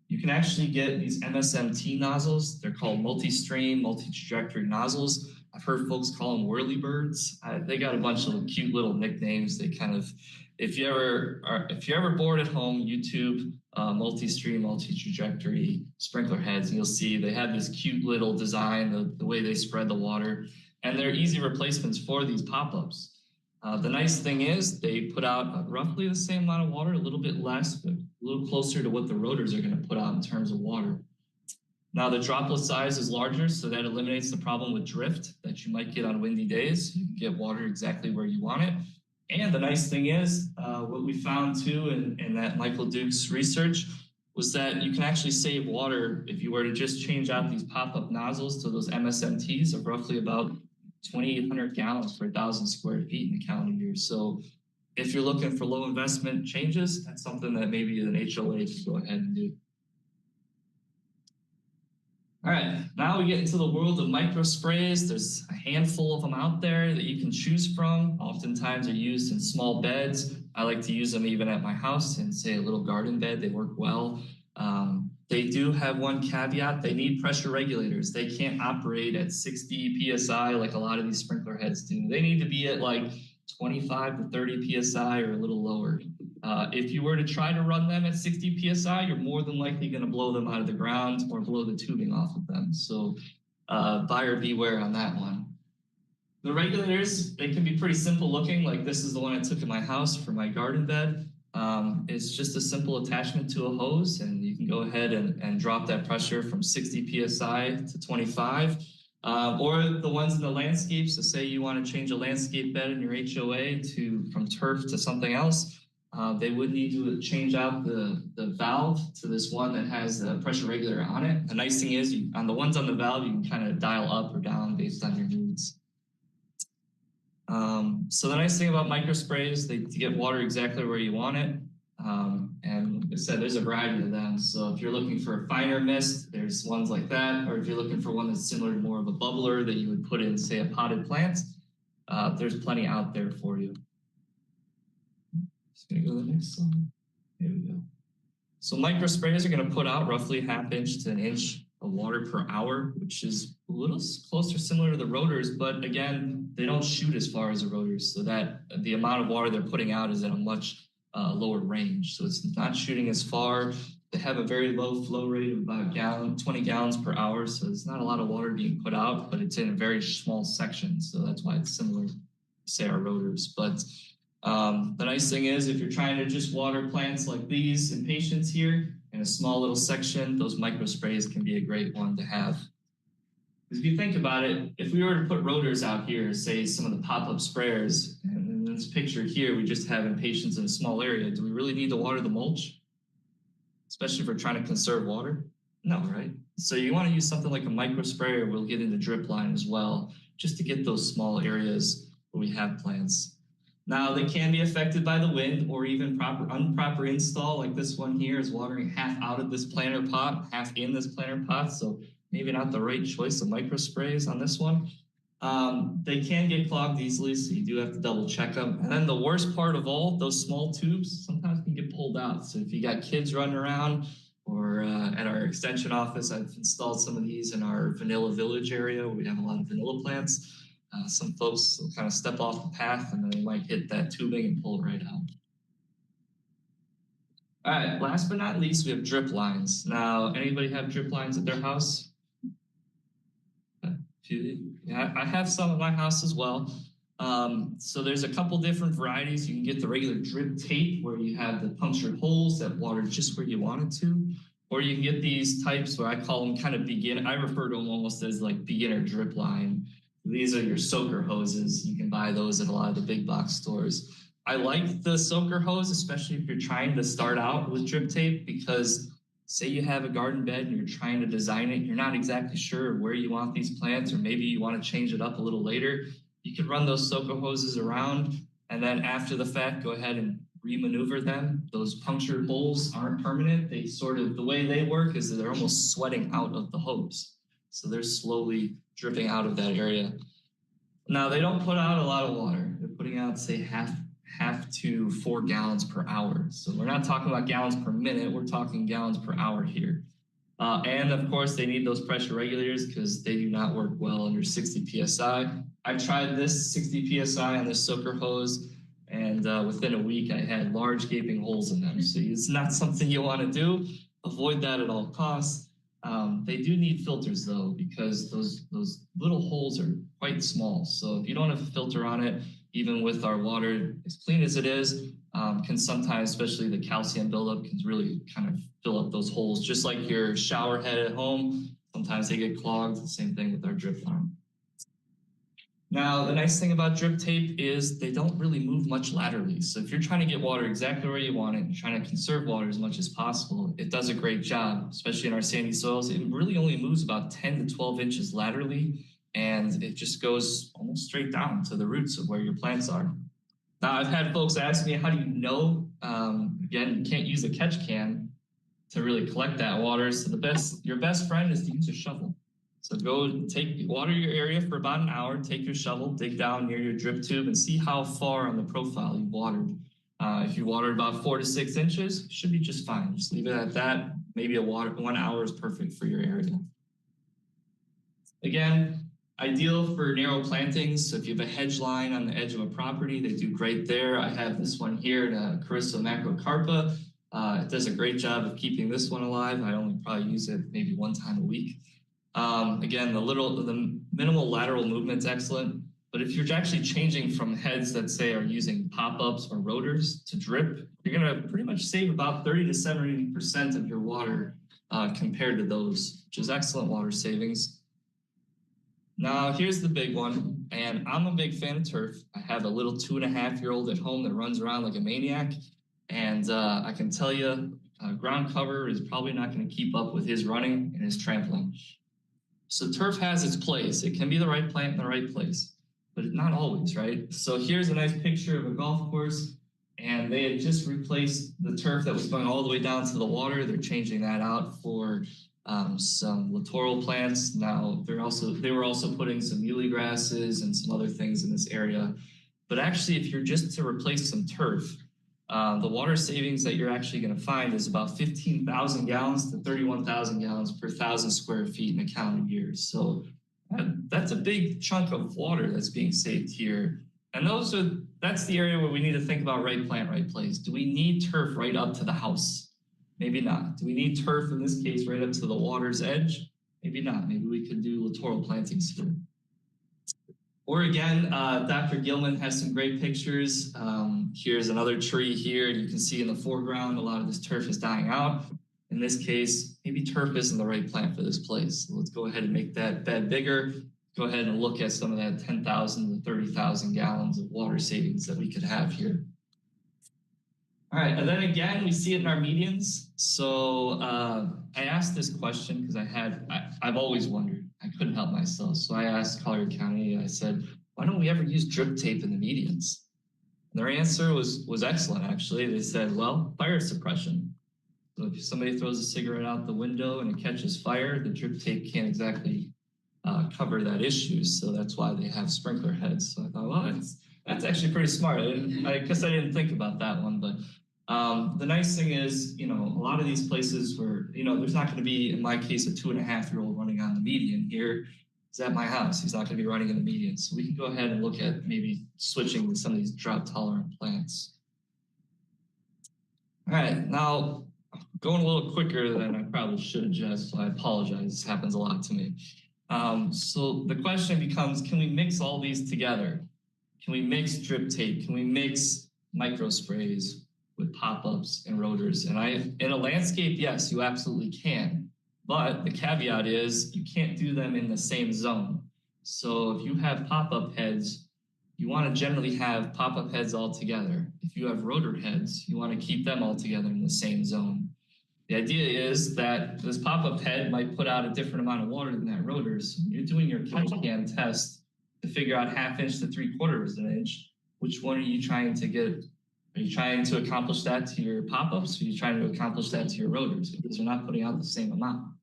You can actually get these MSMT nozzles. They're called multi-stream, multi-trajectory nozzles. I've heard folks call them whirlybirds. They got a bunch of cute little nicknames. They kind of, if you're ever bored at home, YouTube multi-stream, multi-trajectory sprinkler heads, and you'll see they have this cute little design, the way they spread the water, and they're easy replacements for these pop-ups. The nice thing is they put out roughly the same amount of water, a little bit less, but a little closer to what the rotors are going to put out in terms of water. Now the droplet size is larger, so that eliminates the problem with drift that you might get on windy days. You can get water exactly where you want it. And the nice thing is, what we found too in that Michael Duke's research was that you can actually save water if you were to just change out these pop-up nozzles to those MSMTs of roughly about 2,800 gallons per 1,000 square feet in a calendar year. So if you're looking for low investment changes, that's something that maybe an HOA should go ahead and do. All right, now we get into the world of micro sprays. There's a handful of them out there that you can choose from. Oftentimes they're used in small beds. I like to use them even at my house in, say, a little garden bed. They work well. They do have one caveat. They need pressure regulators. They can't operate at 60 PSI like a lot of these sprinkler heads do. They need to be at like 25 to 30 PSI or a little lower. If you were to try to run them at 60 PSI, you're more than likely going to blow them out of the ground or blow the tubing off of them. So buyer beware on that one. The regulators, they can be pretty simple looking. Like this is the one I took in my house for my garden bed. It's just a simple attachment to a hose, and you can go ahead and drop that pressure from 60 PSI to 25. Or the ones in the landscapes, so say you want to change a landscape bed in your HOA from turf to something else, they would need to change out the valve to this one that has the pressure regulator on it. The nice thing is, on the ones on the valve, you can kind of dial up or down based on your needs. So the nice thing about micro sprays, they get water exactly where you want it. And like I said, there's a variety of them. So if you're looking for a finer mist, there's ones like that. Or if you're looking for one that's similar to more of a bubbler that you would put in, say, a potted plant, there's plenty out there for you. Just gonna go to the next slide. There we go. So micro sprays are gonna put out roughly 1/2 inch to 1 inch of water per hour, which is a little closer similar to the rotors, but again, they don't shoot as far as the rotors, so that the amount of water they're putting out is at a much lower range. So it's not shooting as far. They have a very low flow rate of about 20 gallons per hour, so it's not a lot of water being put out, but it's in a very small section, so that's why it's similar to, say, our rotors. But the nice thing is, if you're trying to just water plants like these impatiens here in a small little section, those micro sprays can be a great one to have. Because if you think about it, if we were to put rotors out here, say some of the pop-up sprayers, and in this picture here, we just have impatiens in a small area, do we really need to water the mulch? Especially if we're trying to conserve water? No, right? So you want to use something like a micro sprayer. We'll get into drip line as well, just to get those small areas where we have plants. Now, they can be affected by the wind or even improper install, like this one here is watering half out of this planter pot, half in this planter pot, so maybe not the right choice of micro sprays on this one. They can get clogged easily, so you do have to double check them. And then the worst part of all, those small tubes sometimes can get pulled out. So if you got kids running around, or at our extension office, I've installed some of these in our vanilla village area where we have a lot of vanilla plants. Some folks will kind of step off the path and then they might hit that tubing and pull it right out. All right, last but not least, we have drip lines. Now, anybody have drip lines at their house? Yeah, I have some at my house as well. So there's a couple different varieties. You can get the regular drip tape where you have the punctured holes that water just where you want it to. Or you can get these types where I call them kind of I refer to them almost as like beginner drip line. These are your soaker hoses. You can buy those at a lot of the big box stores. I like the soaker hose, especially if you're trying to start out with drip tape, because say you have a garden bed and you're trying to design it, you're not exactly sure where you want these plants, or maybe you want to change it up a little later. You can run those soaker hoses around, and then after the fact, go ahead and remaneuver them. Those punctured holes aren't permanent. The way they work is that they're almost sweating out of the hose. So they're slowly dripping out of that area. Now, they don't put out a lot of water. They're putting out, say, half to 4 gallons per hour. So we're not talking about gallons per minute. We're talking gallons per hour here. And of course, they need those pressure regulators because they do not work well under 60 PSI. I tried this 60 PSI on this soaker hose, and within a week, I had large gaping holes in them. So it's not something you want to do. Avoid that at all costs. They do need filters though, because those little holes are quite small. So if you don't have a filter on it, even with our water as clean as it is, can sometimes, especially the calcium buildup, can really kind of fill up those holes. Just like your shower head at home, sometimes they get clogged. Same thing with our drip line. Now, the nice thing about drip tape is they don't really move much laterally. So if you're trying to get water exactly where you want it, and trying to conserve water as much as possible, it does a great job, especially in our sandy soils. It really only moves about 10 to 12 inches laterally, and it just goes almost straight down to the roots of where your plants are. Now, I've had folks ask me, how do you know? Again, you can't use a catch can to really collect that water. So your best friend is to use a shovel. So go water your area for about an hour, take your shovel, dig down near your drip tube and see how far on the profile you watered. If you watered about 4 to 6 inches, should be just fine. Just leave it at that. Maybe 1 hour is perfect for your area. Again, ideal for narrow plantings. So if you have a hedge line on the edge of a property, they do great there. I have this one here, the Carissa macrocarpa. It does a great job of keeping this one alive. I only probably use it maybe 1 time a week. Again, the minimal lateral movement's excellent, but if you're actually changing from heads that say are using pop-ups or rotors to drip, you're gonna pretty much save about 30 to 70% of your water compared to those, which is excellent water savings. Now, here's the big one, and I'm a big fan of turf. I have a little 2.5-year-old at home that runs around like a maniac, and I can tell you, ground cover is probably not gonna keep up with his running and his trampling. So turf has its place. It can be the right plant in the right place, but not always, right? So here's a nice picture of a golf course, and they had just replaced the turf that was going all the way down to the water. They're changing that out for some littoral plants. Now they were also putting some muley grasses and some other things in this area. But actually, if you're just to replace some turf, the water savings that you're actually going to find is about 15,000 gallons to 31,000 gallons per 1,000 square feet in a calendar year. So that's a big chunk of water that's being saved here. And that's the area where we need to think about right plant, right place. Do we need turf right up to the house? Maybe not. Do we need turf in this case right up to the water's edge? Maybe not. Maybe we could do littoral plantings here. Or again, Dr. Gilman has some great pictures. Here's another tree here. You can see in the foreground, a lot of this turf is dying out. In this case, maybe turf isn't the right plant for this place. So let's go ahead and make that bed bigger. Go ahead and look at some of that 10,000 to 30,000 gallons of water savings that we could have here. All right, and then again, we see it in our medians. So I asked this question because I've always wondered. I couldn't help myself. So I asked Collier County, I said, why don't we ever use drip tape in the medians? And their answer was excellent, actually. They said, well, fire suppression. So if somebody throws a cigarette out the window and it catches fire, the drip tape can't exactly cover that issue. So that's why they have sprinkler heads. So I thought, well, that's actually pretty smart. I guess I didn't think about that one, but the nice thing is, a lot of these places where, there's not going to be, in my case, a 2.5-year-old running on the median. Here, he's at my house. He's not going to be running in the median. So we can go ahead and look at maybe switching to some of these drought-tolerant plants. All right, now going a little quicker than I probably should, Jess, so I apologize. This happens a lot to me. So the question becomes, can we mix all these together? Can we mix drip tape? Can we mix micro sprays with pop-ups and rotors? And in a landscape, yes, you absolutely can. But the caveat is you can't do them in the same zone. So if you have pop-up heads, you want to generally have pop-up heads all together. If you have rotor heads, you want to keep them all together in the same zone. The idea is that this pop-up head might put out a different amount of water than that rotor. So you're doing your catch can test to figure out 1/2 inch to 3/4 inch. Which one are you trying to get? Are you trying to accomplish that to your pop-ups? Or are you trying to accomplish that to your rotors? Because they're not putting out the same amount.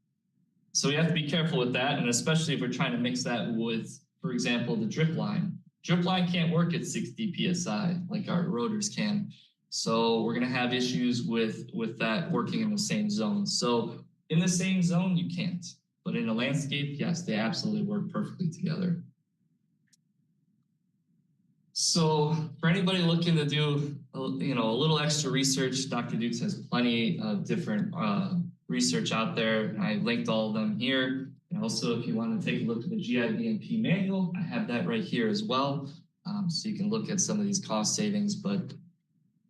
So we have to be careful with that, and especially if we're trying to mix that with, for example, the drip line. Drip line can't work at 60 PSI like our rotors can. So we're going to have issues with that working in the same zone. So in the same zone, you can't. But in a landscape, yes, they absolutely work perfectly together. So for anybody looking to do a little extra research, Dr. Dukes has plenty of different research out there. I linked all of them here. And also, if you want to take a look at the GIBMP manual, I have that right here as well. So you can look at some of these cost savings. But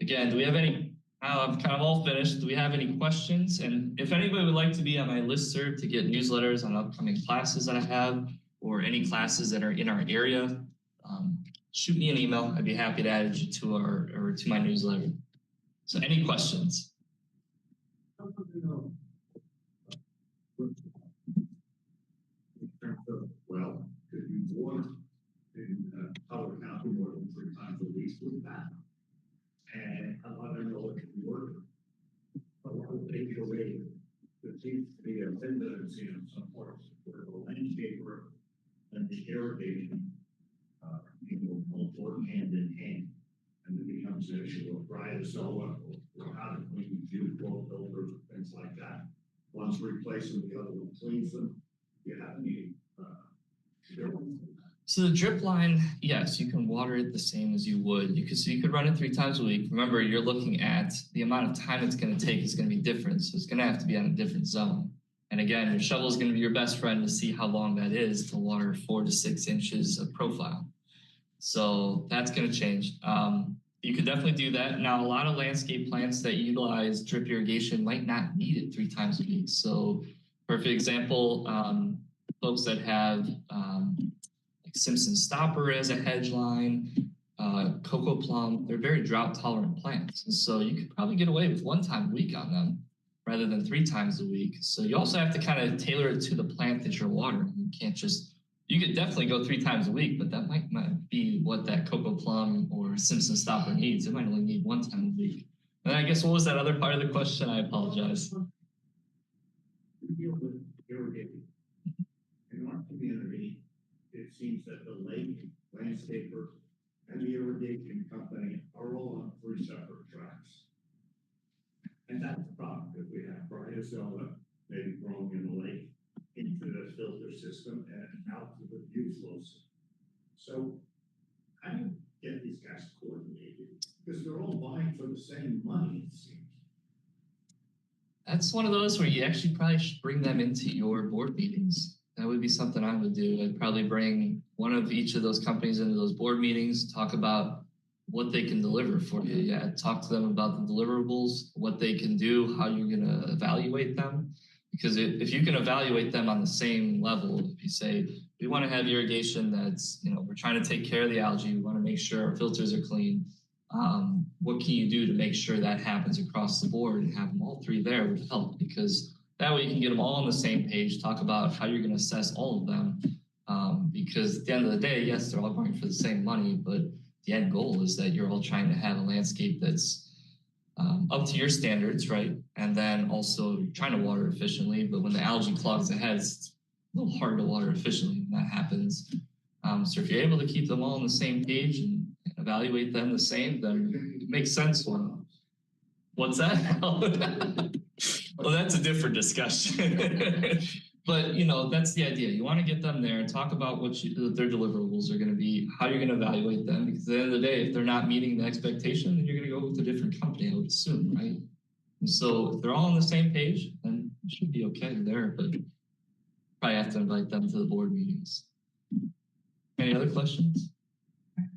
again, do we have any? I'm kind of all finished. Do we have any questions? And if anybody would like to be on my listserv to get newsletters on upcoming classes that I have, or any classes that are in our area, shoot me an email. I'd be happy to add you to my newsletter. So any questions? In terms of, well, could you water in Color County more than 3 times a week with that? And I want to know if it can work. But what would take you away? There seems to be a tendency in some parts where the landscaper and the irrigation people will work hand in hand. And it becomes an issue of rhizola or how to clean flow filters and things like that. One's replacing the other one cleans them. Do you have any difference? So the drip line, yes, you can water it the same as you would. So you could run it 3 times a week. Remember, you're looking at the amount of time it's going to take is going to be different. So it's going to have to be on a different zone. And again, your shovel is going to be your best friend to see how long that is to water 4 to 6 inches of profile. So that's going to change. You could definitely do that. Now, a lot of landscape plants that utilize drip irrigation might not need it 3 times a week. So perfect example, folks that have like Simpson stopper as a hedge line, cocoa plum, they're very drought tolerant plants. And so you could probably get away with 1 time a week on them rather than 3 times a week. So you also have to kind of tailor it to the plant that you're watering. You can't just, you could definitely go 3 times a week, but that might not be what that cocoa plum or Simpson stopper needs. It might only need 1 time a week. And then I guess what was that other part of the question? I apologize. We deal with irrigating. In our community, it seems that the lake landscaper and the irrigation company are all on 3 separate tracks. And that's the problem, because we have rhizola maybe growing in the lake into the filter system and out to the view flow system. So how do you get these guys coordinated? Because they're all vying for the same money, it seems. That's one of those where you actually probably should bring them into your board meetings. That would be something I would do. I'd probably bring one of each of those companies into those board meetings, talk about what they can deliver for you. Yeah, talk to them about the deliverables, what they can do, how you're going to evaluate them. Because if you can evaluate them on the same level, if you say, we want to have irrigation that's, we're trying to take care of the algae, we want to make sure our filters are clean. What can you do to make sure that happens across the board, and have them all 3 there would help, because that way you can get them all on the same page, talk about how you're going to assess all of them. Because at the end of the day, yes, they're all going for the same money, but the end goal is that you're all trying to have a landscape that's up to your standards, right? And then also trying to water efficiently. But when the algae clogs the heads, it's a little hard to water efficiently when that happens. So if you're able to keep them all on the same page and evaluate them the same, then it makes sense. What's that? Well, that's a different discussion. But, that's the idea. You want to get them there and talk about what their deliverables are going to be, how you're going to evaluate them. Because at the end of the day, if they're not meeting the expectation, then you're going to go with a different company, I would assume, right? And so if they're all on the same page, then it should be okay there. But you probably have to invite them to the board meetings. Any other questions?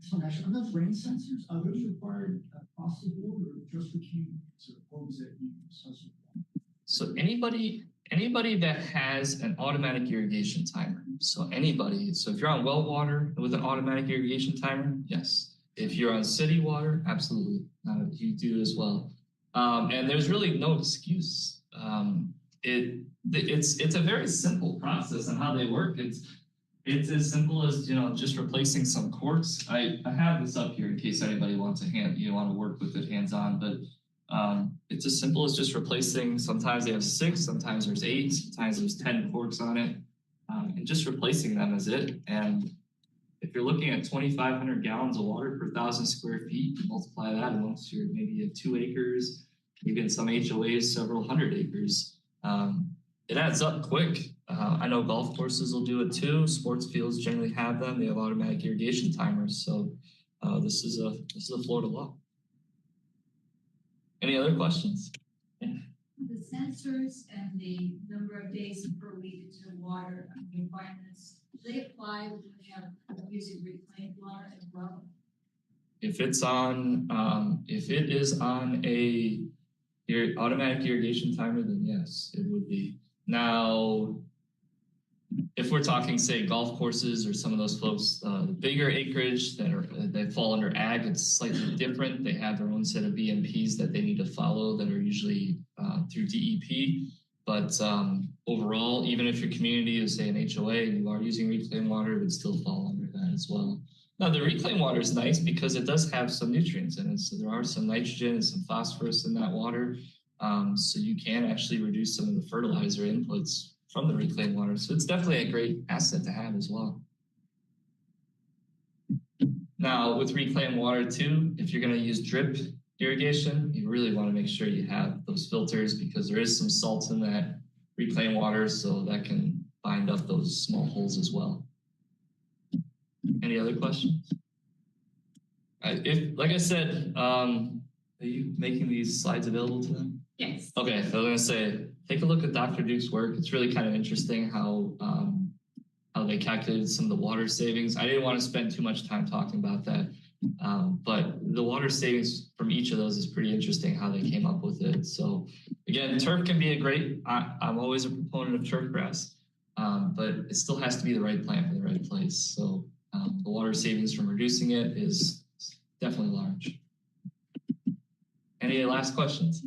So actually, on those rain sensors, are those required across the board or just for communities or homes that you associate with? So anybody that has an automatic irrigation timer. So if you're on well water with an automatic irrigation timer, yes. If you're on city water, absolutely, you do as well. And there's really no excuse. It's a very simple process on how they work. It's as simple as just replacing some corks. I have this up here in case anybody wants want to work with it hands-on, but it's as simple as just replacing. Sometimes they have 6, sometimes there's 8, sometimes there's 10 corks on it, and just replacing them is it. And if you're looking at 2,500 gallons of water per 1,000 square feet, multiply that amongst your, maybe you have 2 acres, maybe in some HOAs, several hundred acres. It adds up quick. I know golf courses will do it too. Sports fields generally have them. They have automatic irrigation timers. So this is a Florida law. Any other questions? Yeah. The sensors and the number of days per week to water requirements, do they apply when you have using reclaimed water as well? If it is on your automatic irrigation timer, then yes, it would be. Now, if we're talking, say, golf courses or some of those folks, the bigger acreage that fall under ag, it's slightly different. They have their own set of BMPs that they need to follow that are usually through DEP. But overall, even if your community is, say, an HOA and you are using reclaimed water, it would still fall under that as well. Now, the reclaimed water is nice because it does have some nutrients in it. So there are some nitrogen and some phosphorus in that water. So you can actually reduce some of the fertilizer inputs from the reclaimed water. So it's definitely a great asset to have as well. Now, with reclaimed water too, if you're going to use drip irrigation, you really want to make sure you have those filters because there is some salt in that reclaimed water, so that can bind up those small holes as well. Any other questions? Like I said, are you making these slides available to them? Yes. Okay, so I was going to say, take a look at Dr. Duke's work. It's really kind of interesting how they calculated some of the water savings. I didn't want to spend too much time talking about that, but the water savings from each of those is pretty interesting how they came up with it. So again, turf can be I'm always a proponent of turf grass, but it still has to be the right plant for the right place. So the water savings from reducing it is definitely large. Any last questions?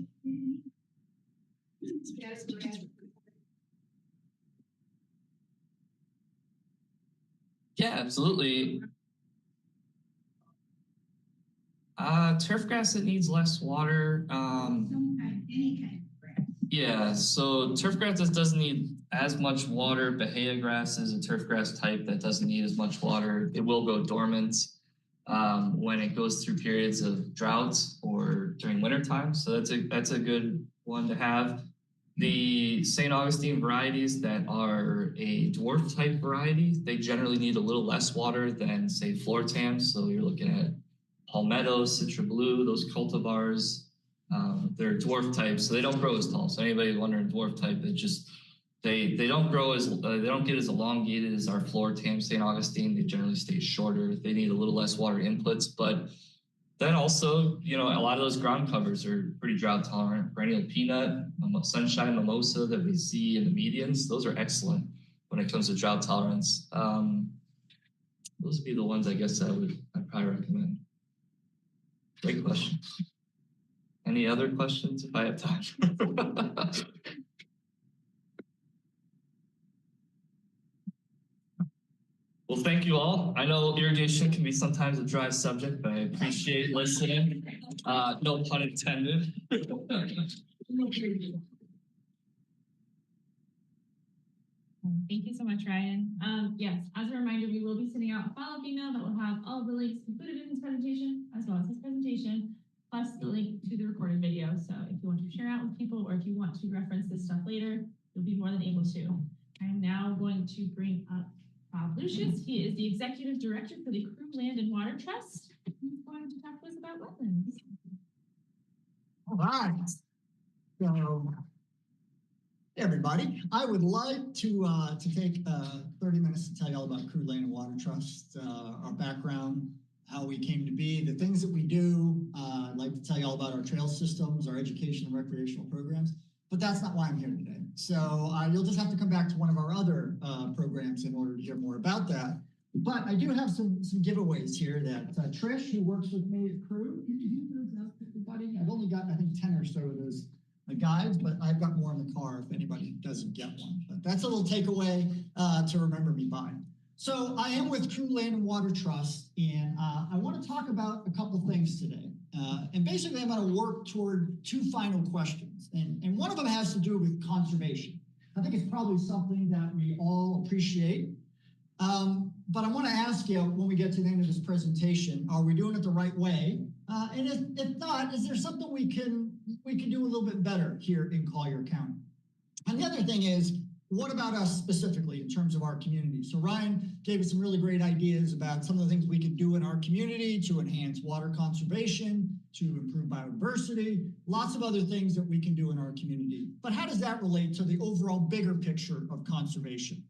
Yeah, absolutely. Turf grass that needs less water. Any kind of grass. Yeah, so turf grass that doesn't need as much water. Bahia grass is a turf grass type that doesn't need as much water. It will go dormant when it goes through periods of drought or during wintertime. So that's a good one to have. The St. Augustine varieties that are a dwarf type variety, they generally need a little less water than, say, Flortams. So you're looking at Palmetto, Citra Blue, those cultivars. They're dwarf types, so they don't grow as tall. So anybody wondering dwarf type, they don't grow as they don't get as elongated as our Flortam St. Augustine. They generally stay shorter. They need a little less water inputs, but then also, a lot of those ground covers are pretty drought tolerant. Perennial peanut, sunshine mimosa that we see in the medians, those are excellent when it comes to drought tolerance. Those would be the ones I guess I'd probably recommend. Great question. Any other questions if I have time? Well, thank you all. I know irrigation can be sometimes a dry subject, but I appreciate listening. No pun intended. Thank you so much, Ryan. Yes, as a reminder, we will be sending out a follow-up email that will have all the links included in this presentation, as well as this presentation, plus the link to the recorded video. So if you want to share out with people or if you want to reference this stuff later, you'll be more than able to. I'm now going to bring up Lucius. He is the Executive Director for the Crew Land and Water Trust. He's going to talk to us about wetlands. All right. So, hey everybody, I would like to take 30 minutes to tell you all about Crew Land and Water Trust, our background, how we came to be, the things that we do. I'd like to tell you all about our trail systems, our education and recreational programs, but that's not why I'm here today. So you'll just have to come back to one of our other programs in order to hear more about that. But I do have some giveaways here that Trish, who works with me at Crew, everybody, I've only got, I think, 10 or so of those guides, but I've got more in the car if anybody doesn't get one. But that's a little takeaway to remember me by. So I am with Crew Land and Water Trust, and I want to talk about a couple things today. And basically, I'm going to work toward two final questions. And one of them has to do with conservation. I think it's probably something that we all appreciate. But I want to ask you, when we get to the end of this presentation, are we doing it the right way? And if not, is there something we can do a little bit better here in Collier County? And the other thing is, what about us specifically in terms of our community? So Ryan gave us some really great ideas about some of the things we can do in our community to enhance water conservation, to improve biodiversity, lots of other things that we can do in our community. But how does that relate to the overall bigger picture of conservation?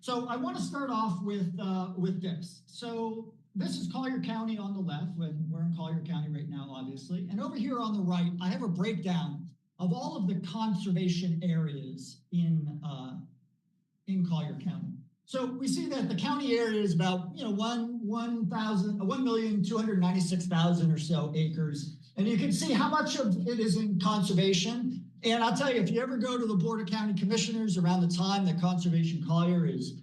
So I want to start off with this. So this is Collier County on the left, when we're in Collier County right now, obviously. And over here on the right, I have a breakdown of all of the conservation areas in in Collier County. So we see that the county area is about 1,296,000 or so acres. And you can see how much of it is in conservation. And I'll tell you, if you ever go to the Board of County Commissioners around the time that Conservation Collier is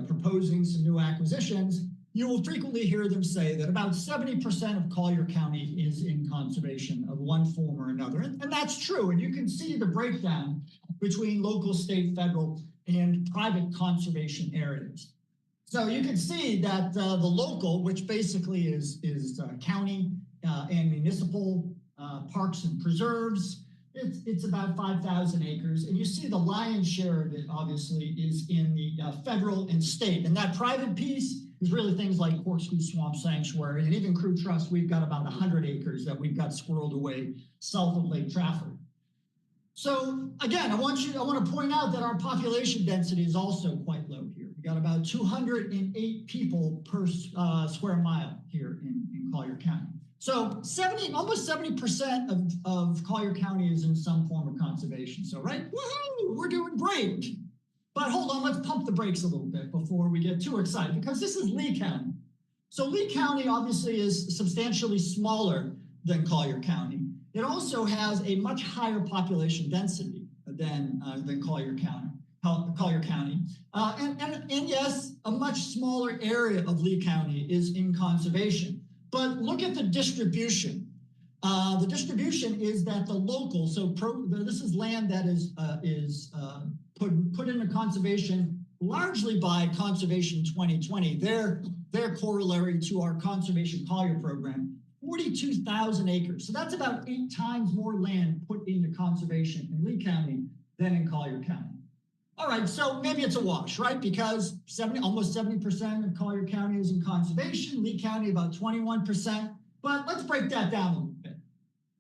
proposing some new acquisitions, you will frequently hear them say that about 70% of Collier County is in conservation of one form or another. And that's true. And you can see the breakdown between local, state, federal, and private conservation areas. So you can see that the local, which basically is county and municipal parks and preserves, it's about 5,000 acres. And you see the lion's share of it, obviously, is in the federal and state. And that private piece is really things like Corkscrew Swamp Sanctuary and even Crew Trust. We've got about 100 acres that we've got squirreled away south of Lake Trafford. So again, I want to point out that our population density is also quite low here. We got about 208 people per square mile here in Collier County. So almost 70% of Collier County is in some form of conservation. So right, woohoo, we're doing great. But hold on, let's pump the brakes a little bit before we get too excited, because this is Lee County. So Lee County obviously is substantially smaller than Collier County. It also has a much higher population density than Collier County. And yes, a much smaller area of Lee County is in conservation. But look at the distribution. The distribution is that the local, this is land that is put into conservation largely by Conservation 2020. They're corollary to our Conservation Collier program. 42,000 acres. So that's about 8 times more land put into conservation in Lee County than in Collier County. All right, so maybe it's a wash, right? Because almost 70% of Collier County is in conservation, Lee County about 21%. But let's break that down a little bit.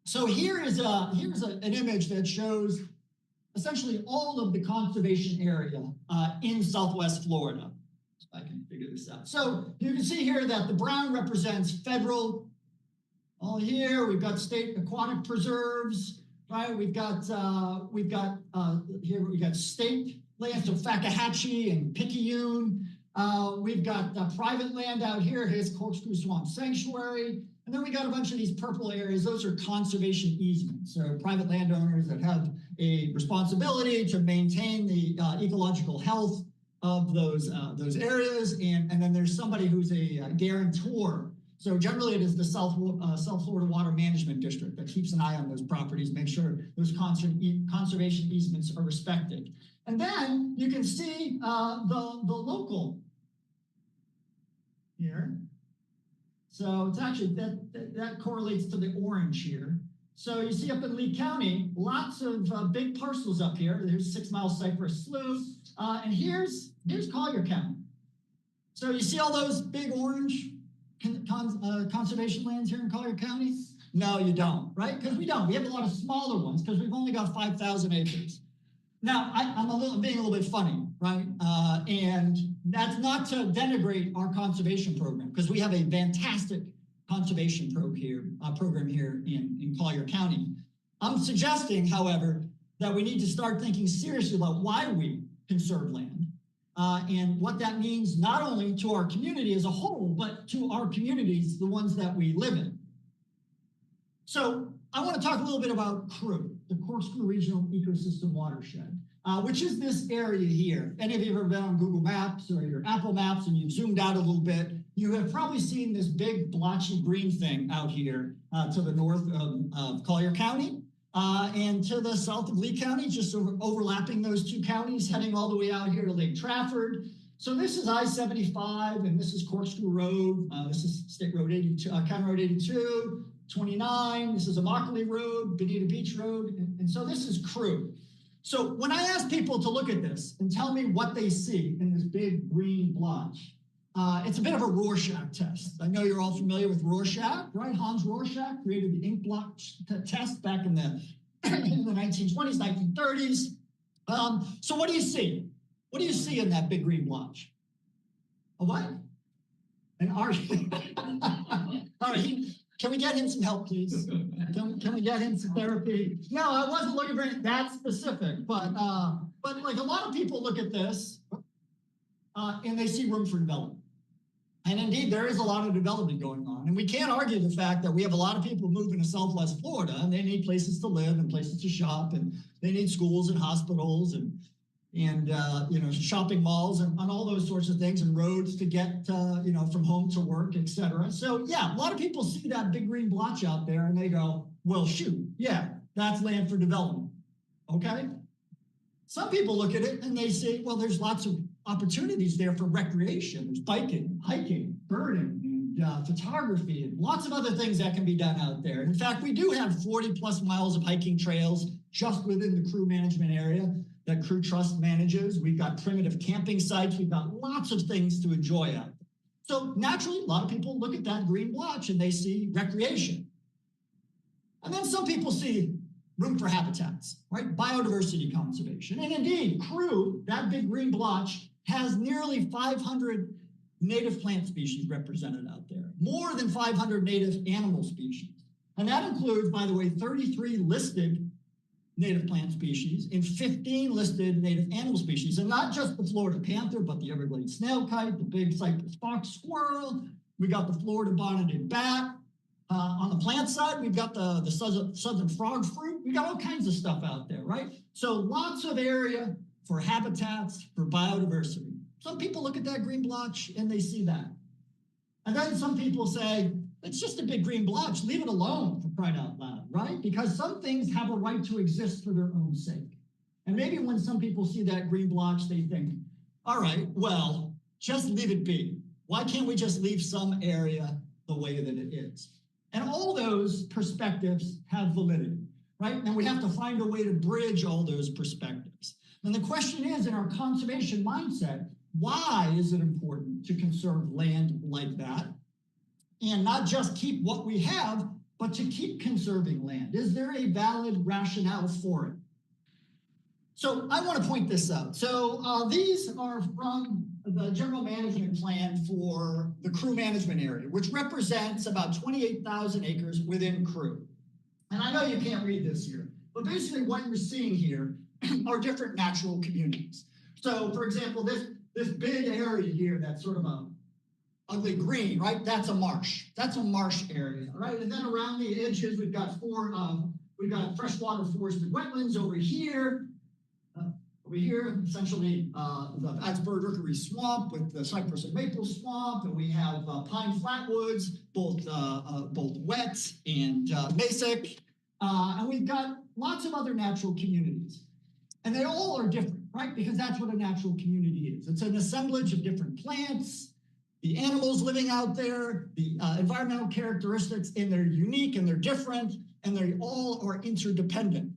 So here's an image that shows essentially all of the conservation area in Southwest Florida. If I can figure this out. So you can see here that the brown represents federal. All here, we've got state aquatic preserves, right? We've got state land, so Fakahatchee and Picayune. We've got private land out here. Here's Corkscrew Swamp Sanctuary. And then we got a bunch of these purple areas. Those are conservation easements. So private landowners that have a responsibility to maintain the ecological health of those areas. And then there's somebody who's a guarantor. So generally it is the South Florida Water Management District that keeps an eye on those properties, make sure those conservation easements are respected. And then you can see the local here. So it's actually, that correlates to the orange here. So you see up in Lee County, lots of big parcels up here. There's 6 Mile Cypress Slough. And here's Collier County. So you see all those big orange conservation lands here in Collier County? No, you don't, right? Because we don't. We have a lot of smaller ones because we've only got 5,000 acres. Now, I'm being a little bit funny, right? And that's not to denigrate our conservation program, because we have a fantastic conservation program here in Collier County. I'm suggesting, however, that we need to start thinking seriously about why we conserve land. And what that means not only to our community as a whole, but to our communities, the ones that we live in. So I want to talk a little bit about CREW, the Corkscrew Regional Ecosystem Watershed, which is this area here. Any of you have ever been on Google Maps or your Apple Maps and you've zoomed out a little bit, you have probably seen this big blotchy green thing out here to the north of Collier County. And to the south of Lee County, just overlapping those two counties, heading all the way out here to Lake Trafford. So this is I-75, and this is Corkscrew Road. This is State Road 82, County Road 82, 29. This is Immokalee Road, Bonita Beach Road, and so this is CREW. So when I ask people to look at this and tell me what they see in this big green blotch, it's a bit of a Rorschach test. I know you're all familiar with Rorschach, right? Hans Rorschach created the ink blot test back in the 1920s, 1930s. So what do you see? What do you see in that big green blotch? A what? An arch. All right, can we get him some help, please? Can we get him some therapy? No, I wasn't looking for that specific, but like a lot of people look at this. and they see room for development. And indeed, there is a lot of development going on. And we can't argue the fact that we have a lot of people moving to Southwest Florida, and they need places to live and places to shop, and they need schools and hospitals and shopping malls and all those sorts of things, and roads to get from home to work, et cetera. So yeah, a lot of people see that big green blotch out there and they go, well, shoot, yeah, that's land for development. Okay. Some people look at it and they say, well, there's lots of opportunities there for recreation. There's biking, hiking, birding, and photography, and lots of other things that can be done out there. In fact, we do have 40 plus miles of hiking trails just within the crew management area that Crew Trust manages. We've got primitive camping sites. We've got lots of things to enjoy out there. So naturally, a lot of people look at that green blotch and they see recreation. And then some people see room for habitats, right? Biodiversity conservation. And indeed, Crew, that big green blotch, has nearly 500 native plant species represented out there, more than 500 native animal species. And that includes, by the way, 33 listed native plant species and 15 listed native animal species. And not just the Florida panther, but the Everglades snailkite, the big Cypress fox squirrel. We got the Florida bonneted bat. On the plant side, we've got the southern frog fruit. We got all kinds of stuff out there, right? So lots of area for habitats, for biodiversity. Some people look at that green blotch and they see that. And then some people say, it's just a big green blotch, leave it alone, for crying out loud, right? Because some things have a right to exist for their own sake. And maybe when some people see that green blotch, they think, all right, well, just leave it be. Why can't we just leave some area the way that it is? And all those perspectives have validity, right? And we have to find a way to bridge all those perspectives. And the question is, in our conservation mindset, why is it important to conserve land like that? And not just keep what we have, but to keep conserving land. Is there a valid rationale for it? So I want to point this out. So these are from the general management plan for the Crew management area, which represents about 28,000 acres within Crew. And I know you can't read this here, but basically what you're seeing here are different natural communities. So for example, this big area here, that's sort of a ugly green, right? That's a marsh. That's a marsh area, right? And then around the edges, we've got freshwater forested wetlands over here. Essentially the Pittsburgh Rookery swamp with the cypress and maple swamp, and we have pine flatwoods, both wet and mesic, and we've got lots of other natural communities. And they all are different, right? Because that's what a natural community is. It's an assemblage of different plants, the animals living out there, the environmental characteristics, and they're unique and they're different, and they all are interdependent.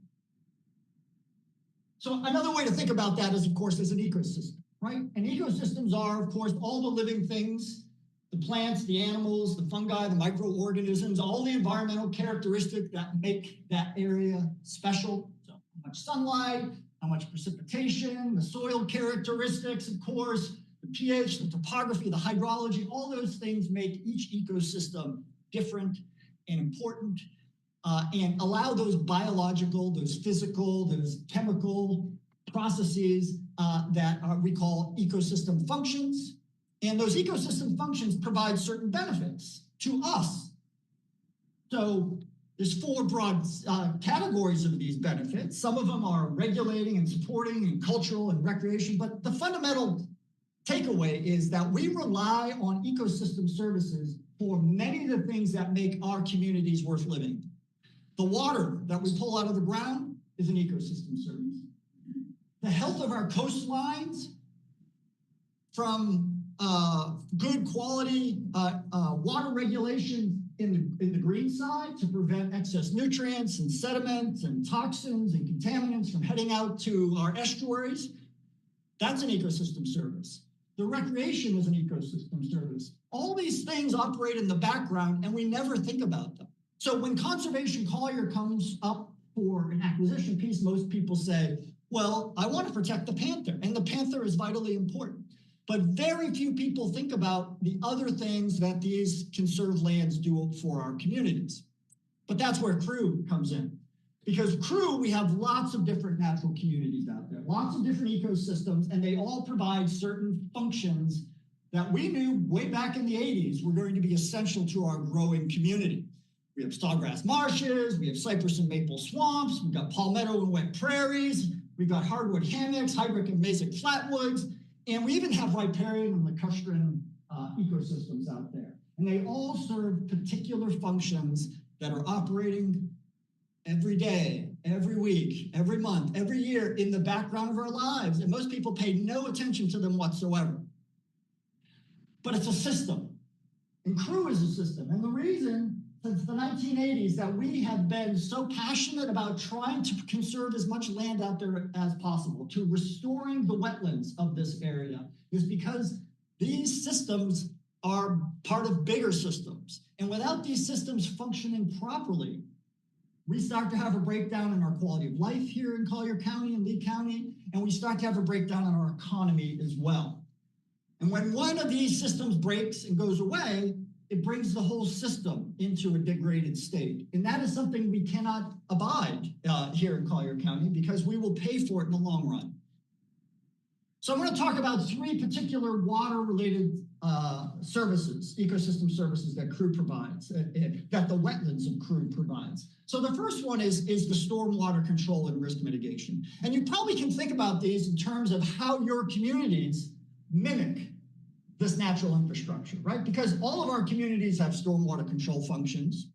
So another way to think about that is, of course, as an ecosystem, right? And ecosystems are, of course, all the living things, the plants, the animals, the fungi, the microorganisms, all the environmental characteristics that make that area special. So how much sunlight, how much precipitation, the soil characteristics, of course, the pH, the topography, the hydrology, all those things make each ecosystem different and important. And allow those biological, those physical, those chemical processes that we call ecosystem functions. And those ecosystem functions provide certain benefits to us. So there's four broad categories of these benefits. Some of them are regulating and supporting and cultural and recreation, but the fundamental takeaway is that we rely on ecosystem services for many of the things that make our communities worth living. The water that we pull out of the ground is an ecosystem service. The health of our coastlines, from good quality water regulation in the green side to prevent excess nutrients and sediments and toxins and contaminants from heading out to our estuaries, that's an ecosystem service. The recreation is an ecosystem service. All these things operate in the background and we never think about them. So when Conservation Collier comes up for an acquisition piece, most people say, well, I want to protect the panther, and the panther is vitally important. But very few people think about the other things that these conserved lands do for our communities. But that's where Crew comes in. Because Crew, we have lots of different natural communities out there, lots of different ecosystems, and they all provide certain functions that we knew way back in the 80s were going to be essential to our growing community. We have sawgrass marshes, we have cypress and maple swamps, we've got palmetto and wet prairies, we've got hardwood hammocks, hydric and mesic flatwoods, and we even have riparian and lacustrine ecosystems out there. And they all serve particular functions that are operating every day, every week, every month, every year in the background of our lives. And most people pay no attention to them whatsoever. But it's a system. And Crew is a system. And the reason since the 1980s that we have been so passionate about trying to conserve as much land out there as possible, to restoring the wetlands of this area, is because these systems are part of bigger systems. And without these systems functioning properly, we start to have a breakdown in our quality of life here in Collier County and Lee County, and we start to have a breakdown in our economy as well. And when one of these systems breaks and goes away, it brings the whole system into a degraded state. And that is something we cannot abide here in Collier County because we will pay for it in the long run. So I'm going to talk about three particular water-related services, ecosystem services that Crew provides, that the wetlands of Crew provides. So the first one is the stormwater control and risk mitigation. And you probably can think about these in terms of how your communities mimic this natural infrastructure, right? Because all of our communities have stormwater control functions,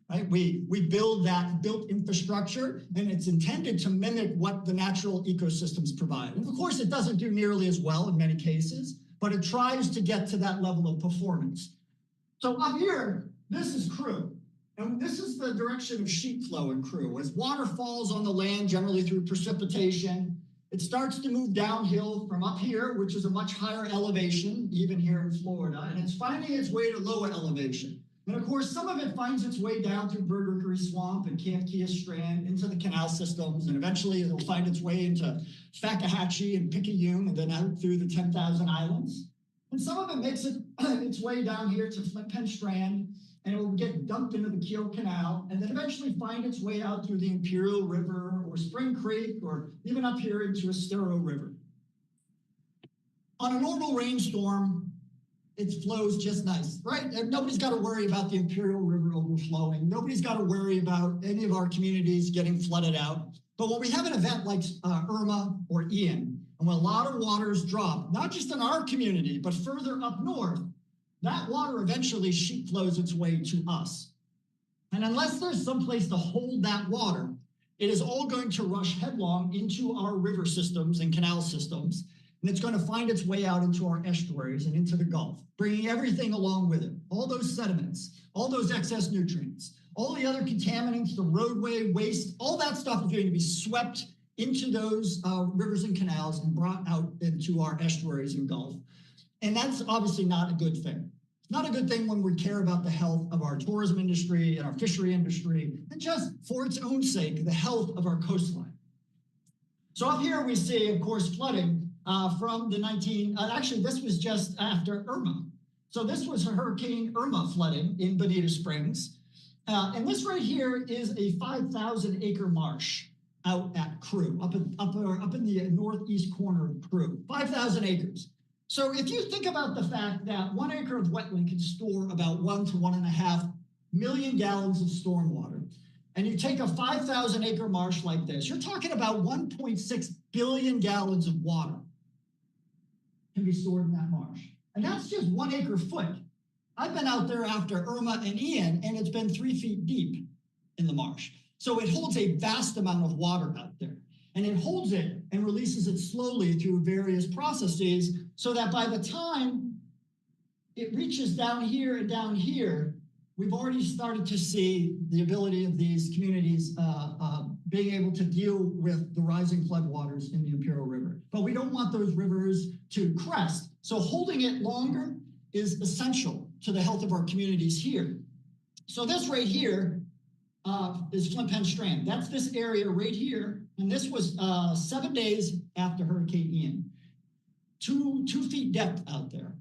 right? We build that built infrastructure, and it's intended to mimic what the natural ecosystems provide. And of course, it doesn't do nearly as well in many cases, but it tries to get to that level of performance. So up here, this is Crew. And this is the direction of sheet flow in Crew. As water falls on the land, generally through precipitation, it starts to move downhill from up here, which is a much higher elevation, even here in Florida, and it's finding its way to lower elevation. And of course, some of it finds its way down through Rookery Swamp and Camp Kia Strand into the canal systems, and eventually it'll find its way into Fakahatchee and Picayune, and then out through the 10,000 Islands. And some of it makes its way down here to Flint Penn Strand, and it will get dumped into the Kiel Canal, and then eventually find its way out through the Imperial River or Spring Creek, or even up here into Estero River. On a normal rainstorm, it flows just nice, right? Nobody's got to worry about the Imperial River overflowing. Nobody's got to worry about any of our communities getting flooded out. But when we have an event like Irma or Ian, and when a lot of waters drop, not just in our community, but further up north, that water eventually sheet flows its way to us. And unless there's someplace to hold that water, it is all going to rush headlong into our river systems and canal systems, and it's going to find its way out into our estuaries and into the Gulf, bringing everything along with it. All those sediments, all those excess nutrients, all the other contaminants, the roadway waste, all that stuff is going to be swept into those rivers and canals and brought out into our estuaries and Gulf. And that's obviously not a good thing. It's not a good thing when we care about the health of our tourism industry and our fishery industry, and just for its own sake, the health of our coastline. So up here we see, of course, flooding from the actually this was just after Irma. So this was Hurricane Irma flooding in Bonita Springs. And this right here is a 5,000 acre marsh out at Crew, up in the northeast corner of Crew, 5,000 acres. So if you think about the fact that 1 acre of wetland can store about 1 to 1.5 million gallons of stormwater, and you take a 5,000 acre marsh like this, you're talking about 1.6 billion gallons of water can be stored in that marsh. And that's just 1 acre foot. I've been out there after Irma and Ian, and it's been 3 feet deep in the marsh. So it holds a vast amount of water out there. And it holds it and releases it slowly through various processes so that by the time it reaches down here and down here, we've already started to see the ability of these communities being able to deal with the rising floodwaters in the Imperial River. But we don't want those rivers to crest. So holding it longer is essential to the health of our communities here. So this right here is Flint Penn Strand. That's this area right here. And this was 7 days after Hurricane Ian. 2 feet depth out there.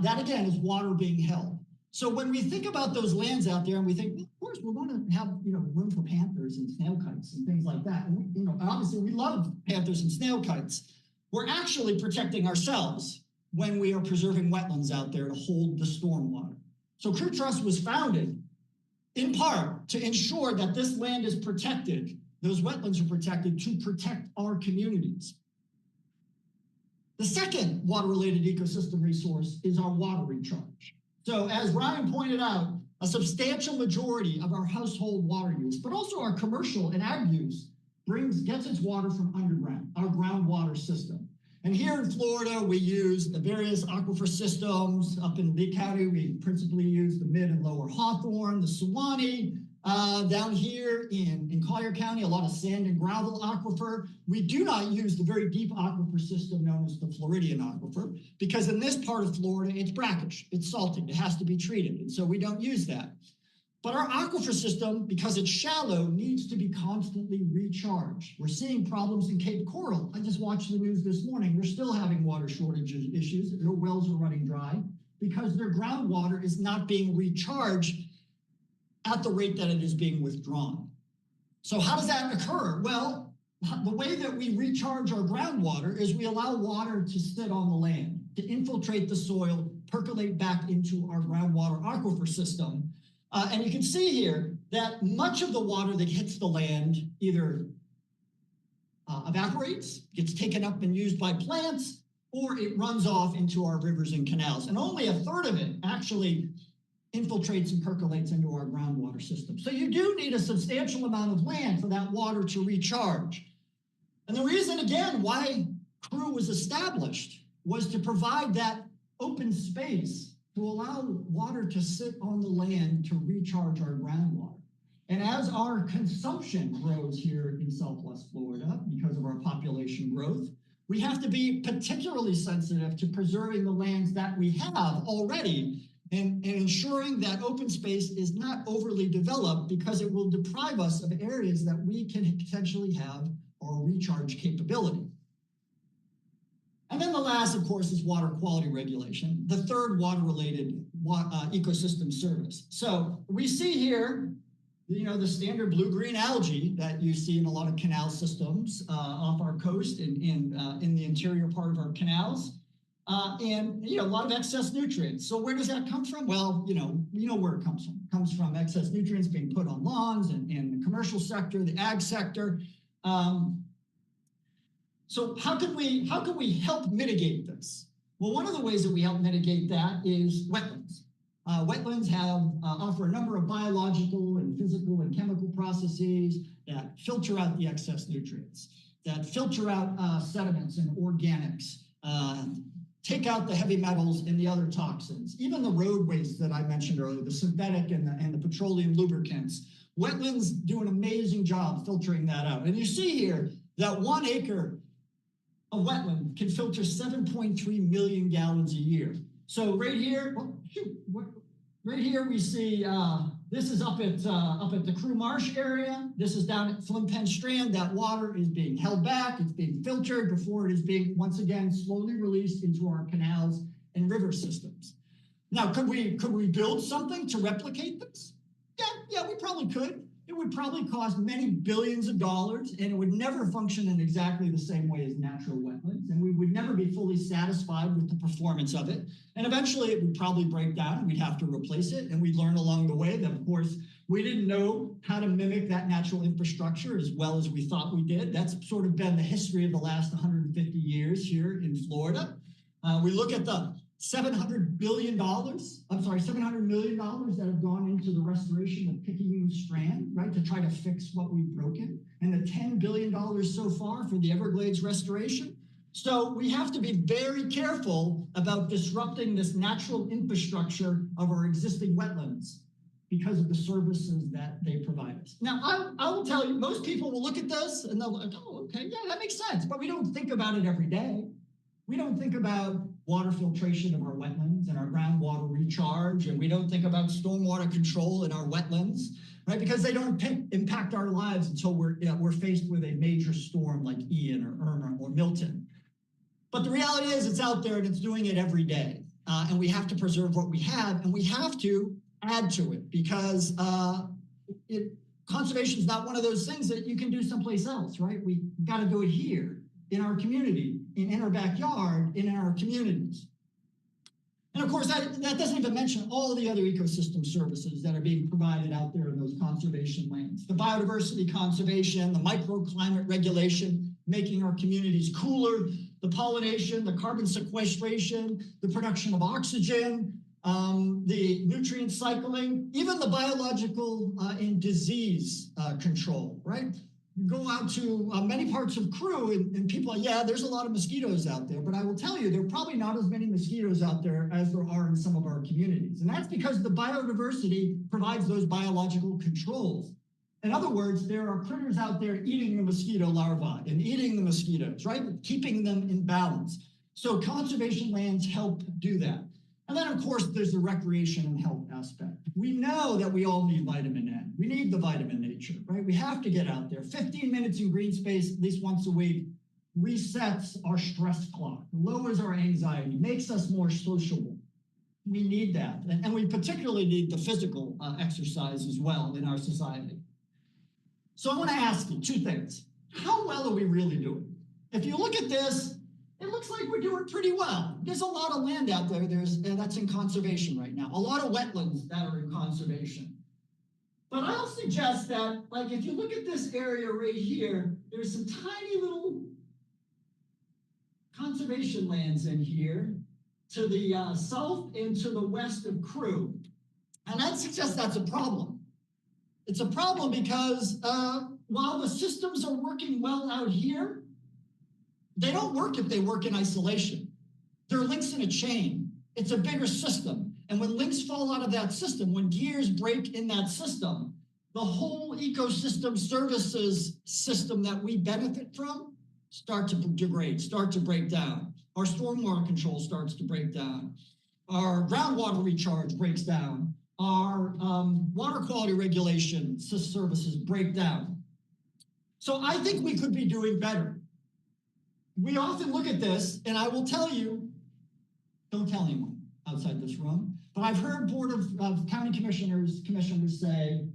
That again is water being held. So when we think about those lands out there and we think, well, of course, we're going to have, room for panthers and snail kites and things like that. And, obviously we love panthers and snail kites. We're actually protecting ourselves when we are preserving wetlands out there to hold the stormwater. So Crew Trust was founded in part to ensure that this land is protected, those wetlands are protected to protect our communities. The second water-related ecosystem resource is our water recharge. So as Ryan pointed out, a substantial majority of our household water use, but also our commercial and ag use, gets its water from underground, our groundwater system. And here in Florida, we use the various aquifer systems. Up in Lee County, we principally use the mid and lower Hawthorne, the Suwannee. Down here in Collier County, a lot of sand and gravel aquifer. We do not use the very deep aquifer system known as the Floridian aquifer, because in this part of Florida, it's brackish, it's salty, it has to be treated. And so we don't use that. But our aquifer system, because it's shallow, needs to be constantly recharged. We're seeing problems in Cape Coral. I just watched the news this morning. They're still having water shortage issues. Their wells are running dry because their groundwater is not being recharged at the rate that it is being withdrawn. So how does that occur? Well, the way that we recharge our groundwater is we allow water to sit on the land, to infiltrate the soil, percolate back into our groundwater aquifer system. And you can see here that much of the water that hits the land either evaporates, gets taken up and used by plants, or it runs off into our rivers and canals. And only a third of it actually infiltrates and percolates into our groundwater system. So you do need a substantial amount of land for that water to recharge. And the reason, again, why Crew was established was to provide that open space to allow water to sit on the land to recharge our groundwater. And as our consumption grows here in Southwest Florida, because of our population growth, we have to be particularly sensitive to preserving the lands that we have already and ensuring that open space is not overly developed, because it will deprive us of areas that we can potentially have our recharge capability. And then the last, of course, is water quality regulation, the third water-related ecosystem service. So we see here, the standard blue-green algae that you see in a lot of canal systems off our coast and in the interior part of our canals. And a lot of excess nutrients. So where does that come from? Well, you know where it comes from. It comes from excess nutrients being put on lawns and in the commercial sector, the ag sector. So how can we help mitigate this? Well, one of the ways that we help mitigate that is wetlands. Wetlands offer a number of biological and physical and chemical processes that filter out the excess nutrients, that filter out sediments and organics, take out the heavy metals and the other toxins, even the road waste that I mentioned earlier, the synthetic and the petroleum lubricants. Wetlands do an amazing job filtering that out. And you see here that 1 acre of wetland can filter 7.3 million gallons a year. So right here, right here we see, this is up at the Crew Marsh area. This is down at Flint Penn Strand. That water is being held back. It's being filtered before it is being, once again, slowly released into our canals and river systems. Now, could we build something to replicate this? Yeah, we probably could. It would probably cost many billions of dollars, and it would never function in exactly the same way as natural wetlands, and we would never be fully satisfied with the performance of it. And eventually it would probably break down, and we'd have to replace it, and we'd learn along the way that, of course, we didn't know how to mimic that natural infrastructure as well as we thought we did. That's sort of been the history of the last 150 years here in Florida. We look at the $700 million that have gone into the restoration of Picayune Strand, right, to try to fix what we've broken, and the $10 billion so far for the Everglades restoration. So we have to be very careful about disrupting this natural infrastructure of our existing wetlands because of the services that they provide us. Now, I will tell you, most people will look at this and they'll like, oh, okay, yeah, that makes sense, but we don't think about it every day. We don't think about water filtration of our wetlands and our groundwater recharge, and we don't think about stormwater control in our wetlands, right? Because they don't impact our lives until we're faced with a major storm like Ian or Irma or Milton. But the reality is it's out there and it's doing it every day. and we have to preserve what we have, and we have to add to it because conservation is not one of those things that you can do someplace else, right? We got to do it here in our community, in our backyard, in our communities. And of course, that doesn't even mention all the other ecosystem services that are being provided out there in those conservation lands. The biodiversity conservation, the microclimate regulation, making our communities cooler, the pollination, the carbon sequestration, the production of oxygen, the nutrient cycling, even the biological and disease control, right? You go out to many parts of Crew and people are, yeah, there's a lot of mosquitoes out there, but I will tell you, there are probably not as many mosquitoes out there as there are in some of our communities. And that's because the biodiversity provides those biological controls. In other words, there are critters out there eating the mosquito larvae and eating the mosquitoes, right? Keeping them in balance. So conservation lands help do that. And then, of course, there's the recreation and health aspect. We know that we all need vitamin N. We need the vitamin nature, right? We have to get out there. 15 minutes in green space at least once a week resets our stress clock, lowers our anxiety, makes us more sociable. We need that. And we particularly need the physical exercise as well in our society. So I want to ask you two things. How well are we really doing? If you look at this, it looks like we're doing pretty well. There's a lot of land out there that's in conservation right now. A lot of wetlands that are in conservation. But I'll suggest that, like, if you look at this area right here, there's some tiny little conservation lands in here to the south and to the west of Crew. And I'd suggest that's a problem. It's a problem because while the systems are working well out here, they don't work if they work in isolation. They're links in a chain. It's a bigger system. And when links fall out of that system, when gears break in that system, the whole ecosystem services system that we benefit from start to degrade, start to break down. Our stormwater control starts to break down. Our groundwater recharge breaks down. Our water quality regulation services break down. So I think we could be doing better. We often look at this, and I will tell you, don't tell anyone outside this room, but I've heard Board of County Commissioners say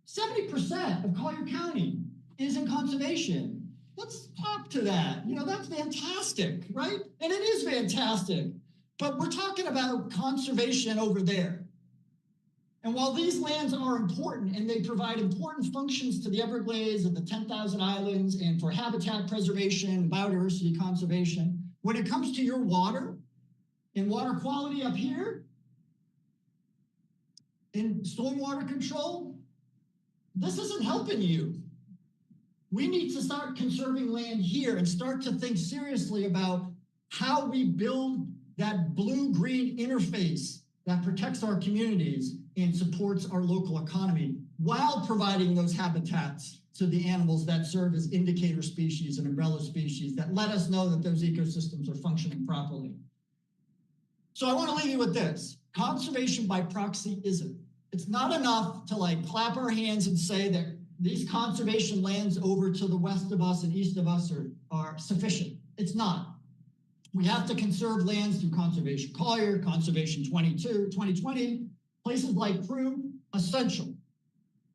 70% of Collier County is in conservation. Let's talk to that. You know, that's fantastic, right? And it is fantastic, but we're talking about conservation over there. And while these lands are important and they provide important functions to the Everglades and the 10,000 islands and for habitat preservation and biodiversity conservation, when it comes to your water and water quality up here and stormwater control, this isn't helping you. We need to start conserving land here and start to think seriously about how we build that blue-green interface that protects our communities and supports our local economy while providing those habitats to the animals that serve as indicator species and umbrella species that let us know that those ecosystems are functioning properly. So I want to leave you with this. Conservation by proxy isn't. It's not enough to like clap our hands and say that these conservation lands over to the west of us and east of us are sufficient. It's not. We have to conserve lands through Conservation Collier, Conservation 2020, places like Crew, essential.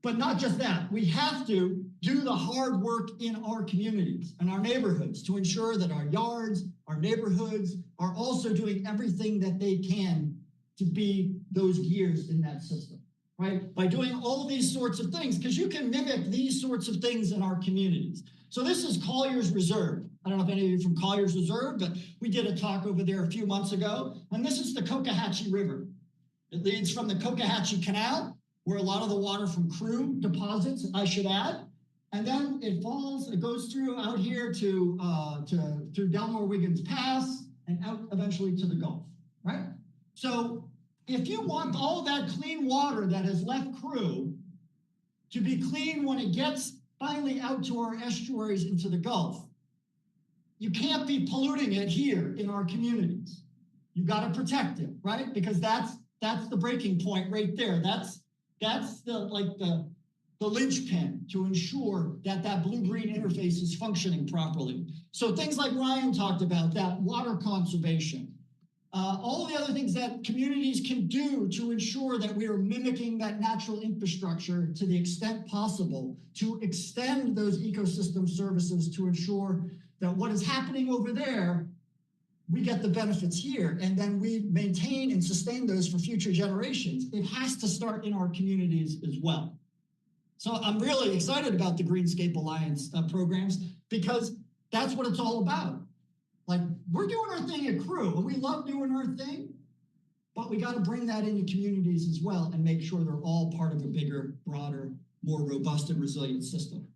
But not just that, we have to do the hard work in our communities and our neighborhoods to ensure that our yards, our neighborhoods are also doing everything that they can to be those gears in that system, right? By doing all these sorts of things, because you can mimic these sorts of things in our communities. So this is Collier's Reserve. I don't know if any of you from Collier's Reserve, but we did a talk over there a few months ago. And this is the Cocohatchee River. It leads from the Cocohatchee Canal, where a lot of the water from Crew deposits, I should add. And then it falls, it goes through out here to Delmore Wiggins Pass and out eventually to the Gulf, right? So if you want all that clean water that has left Crew to be clean when it gets finally out to our estuaries into the Gulf, you can't be polluting it here in our communities. You got to protect it, right? Because that's the breaking point right there. That's the linchpin to ensure that that blue-green interface is functioning properly. So things like Ryan talked about, that water conservation. All the other things that communities can do to ensure that we are mimicking that natural infrastructure to the extent possible, to extend those ecosystem services to ensure that what is happening over there, we get the benefits here, and then we maintain and sustain those for future generations. It has to start in our communities as well. So I'm really excited about the Greenscape Alliance programs, because that's what it's all about. Like, we're doing our thing at Crew, and we love doing our thing, but we got to bring that into communities as well and make sure they're all part of a bigger, broader, more robust and resilient system.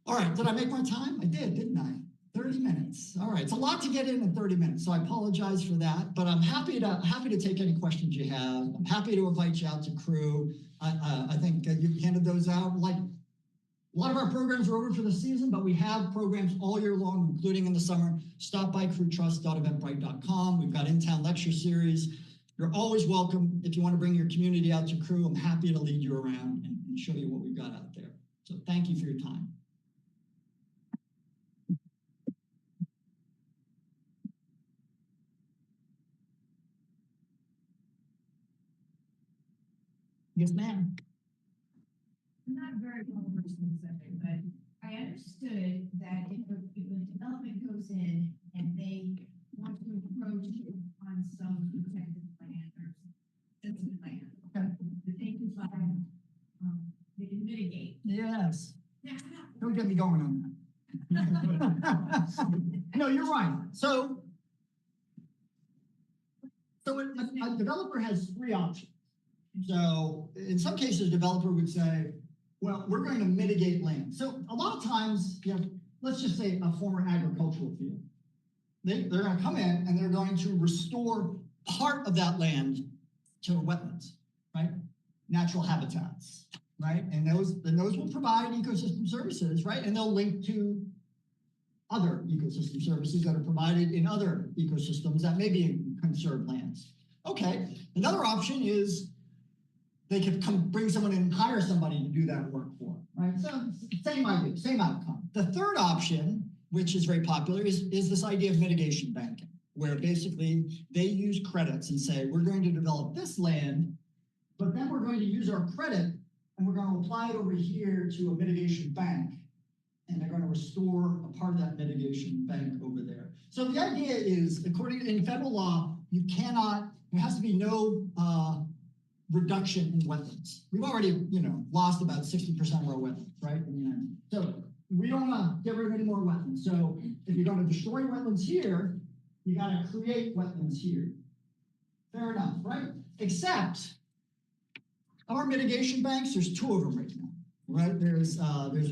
All right, did I make my time? I did, didn't I? 30 minutes. All right, it's a lot to get in 30 minutes, so I apologize for that, but I'm happy to take any questions you have. I'm happy to invite you out to Crew. I think you handed those out. Like, a lot of our programs are over for the season, but we have programs all year long, including in the summer. Stop by crewtrust.eventbrite.com. We've got in-town lecture series. You're always welcome. If you want to bring your community out to Crew, I'm happy to lead you around and show you what we've got out there. So thank you for your time. Yes, ma'am. I'm not very well versed in the subject, but I understood that if a development goes in and they want to encroach on some protected land or sensitive land, that they can find, they can mitigate. Yes. Now, Don't get me going on that. No, you're right. So a developer has three options. So in some cases, a developer would say, well, we're going to mitigate land. So a lot of times, you know, let's just say a former agricultural field. They're going to come in and they're going to restore part of that land to wetlands, right? Natural habitats, right? And those will provide ecosystem services, right? And they'll link to other ecosystem services that are provided in other ecosystems that may be in conserved lands. Okay, another option is they could bring someone in and hire somebody to do that work for them, right? So same idea, same outcome. The third option, which is very popular, is this idea of mitigation banking, where basically they use credits and say, we're going to develop this land, but then we're going to use our credit and we're going to apply it over here to a mitigation bank, and they're going to restore a part of that mitigation bank over there. So the idea is, according in federal law, you cannot, there has to be no reduction in wetlands. We've already, lost about 60% of our wetlands, right? In the United States. So we don't want to get rid of any more wetlands. So if you're going to destroy wetlands here, you got to create wetlands here. Fair enough, right? Except our mitigation banks, there's two of them right now, right? There's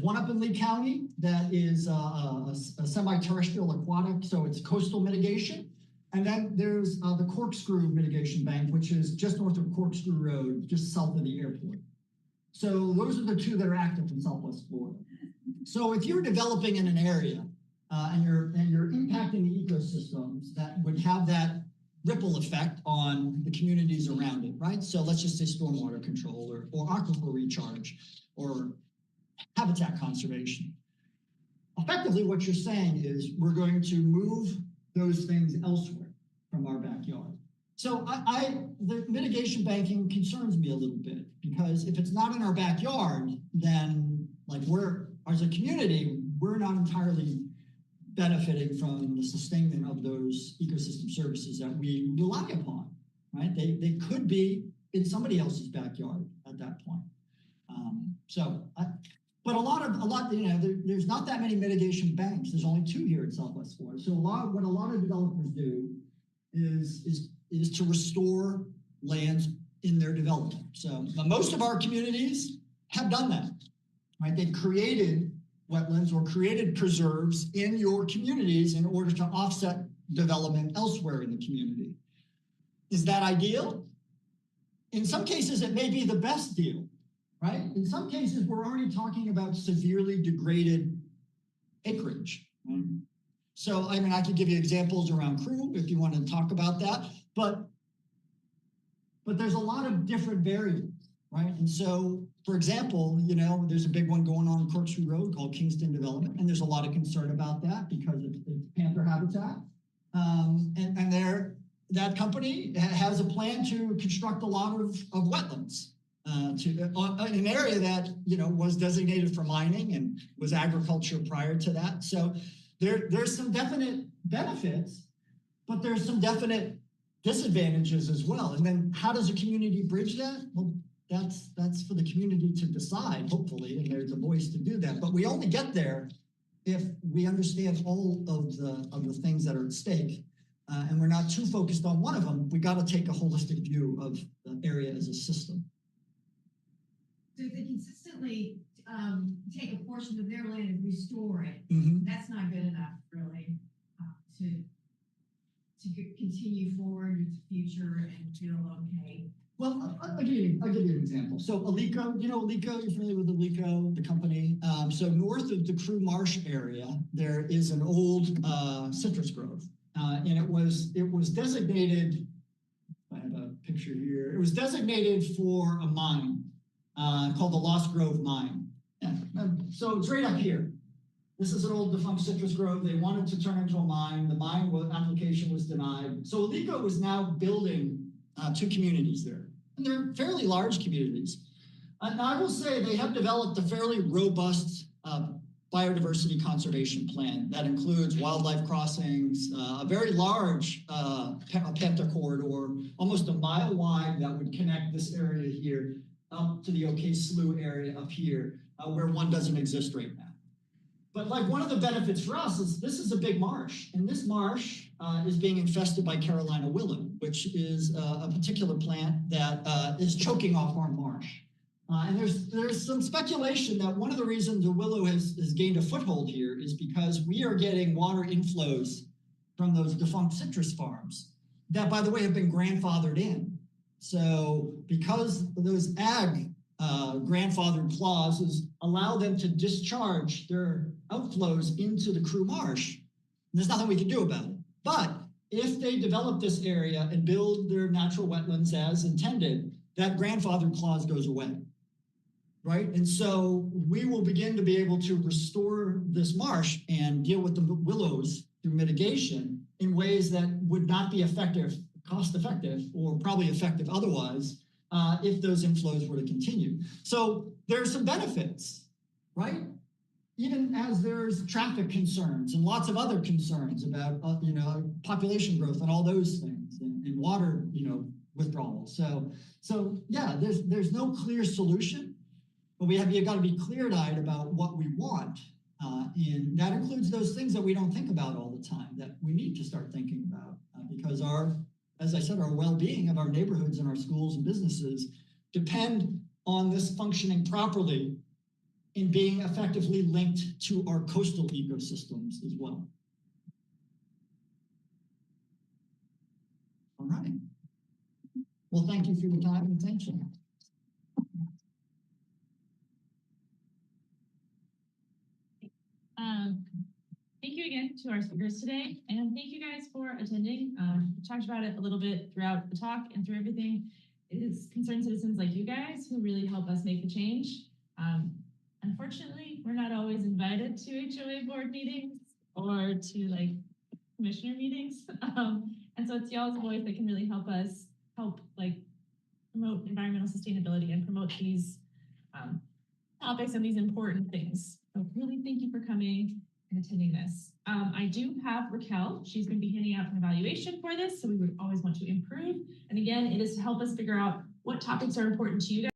one up in Lee County that is a semi-terrestrial aquatic, so it's coastal mitigation. And then there's the Corkscrew Mitigation Bank, which is just north of Corkscrew Road, just south of the airport. So those are the two that are active in Southwest Florida. So if you're developing in an area and you're impacting the ecosystems, that would have that ripple effect on the communities around it, right? So let's just say stormwater control or aquifer recharge or habitat conservation. Effectively, what you're saying is we're going to move those things elsewhere from our backyard. So the mitigation banking concerns me a little bit, because if it's not in our backyard, then like as a community, we're not entirely benefiting from the sustainment of those ecosystem services that we rely upon, right? They could be in somebody else's backyard at that point. But a lot, there's not that many mitigation banks. There's only two here in Southwest Florida. So what a lot of developers do is to restore lands in their development. So most of our communities have done that, right? They've created wetlands or created preserves in your communities in order to offset development elsewhere in the community. Is that ideal? In some cases, it may be the best deal. Right? In some cases, we're already talking about severely degraded acreage. Right? So, I could give you examples around Crew if you want to talk about that, but there's a lot of different variables, right? And so, for example, there's a big one going on Corkscrew Road called Kingston Development, and there's a lot of concern about that because it's panther habitat. And that company has a plan to construct a lot of wetlands in an area that, you know, was designated for mining and was agriculture prior to that. So there's some definite benefits, but there's some definite disadvantages as well. And then how does a community bridge that? Well, that's for the community to decide, hopefully, and there's a voice to do that. But we only get there if we understand all of the things that are at stake. And we're not too focused on one of them. We got to take a holistic view of the area as a system. So if they consistently take a portion of their land and restore it, that's not good enough, really, to continue forward with the future and feel okay. Well, I'll give you an example. So Alico, you know Alico, you're familiar with Alico, the company. So north of the Crew Marsh area, there is an old citrus grove. And it was designated, I have a picture here, it was designated for a mine called the Lost Grove Mine. Yeah. So it's right up here. This is an old defunct citrus grove. They wanted to turn into a mine. The mine application was denied. So Alico is now building 2 communities there. And they're fairly large communities. Now I will say they have developed a fairly robust biodiversity conservation plan that includes wildlife crossings, a very large penta corridor, almost a mile wide, that would connect this area here up to the OK Slough area up here, where one doesn't exist right now. But like one of the benefits for us is this is a big marsh, and this marsh is being infested by Carolina willow, which is a particular plant that is choking off our marsh. And there's some speculation that one of the reasons the willow has gained a foothold here is because we are getting water inflows from those defunct citrus farms that, by the way, have been grandfathered in. So because those ag grandfathered clauses allow them to discharge their outflows into the Crew Marsh, there's nothing we can do about it. But if they develop this area and build their natural wetlands as intended, that grandfathered clause goes away. Right? And so we will begin to be able to restore this marsh and deal with the willows through mitigation in ways that would not be effective, cost effective, or probably effective otherwise if those inflows were to continue. So there are some benefits, right? Even as there's traffic concerns and lots of other concerns about population growth and all those things, and water withdrawal. So yeah, there's no clear solution. But you got to be clear-eyed about what we want. And that includes those things that we don't think about all the time that we need to start thinking about because as I said, our well-being of our neighborhoods and our schools and businesses depend on this functioning properly and being effectively linked to our coastal ecosystems as well. All right. Well, thank you for your time and attention. Thank you again to our speakers today, and thank you guys for attending. We talked about it a little bit throughout the talk and through everything. It is concerned citizens like you guys who really help us make the change. Unfortunately, we're not always invited to HOA board meetings or to commissioner meetings. And so it's y'all's voice that can really help us promote environmental sustainability and promote these topics and these important things. So really thank you for coming and attending this. I do have Raquel. She's going to be handing out an evaluation for this, so we would always want to improve. And again, it is to help us figure out what topics are important to you guys.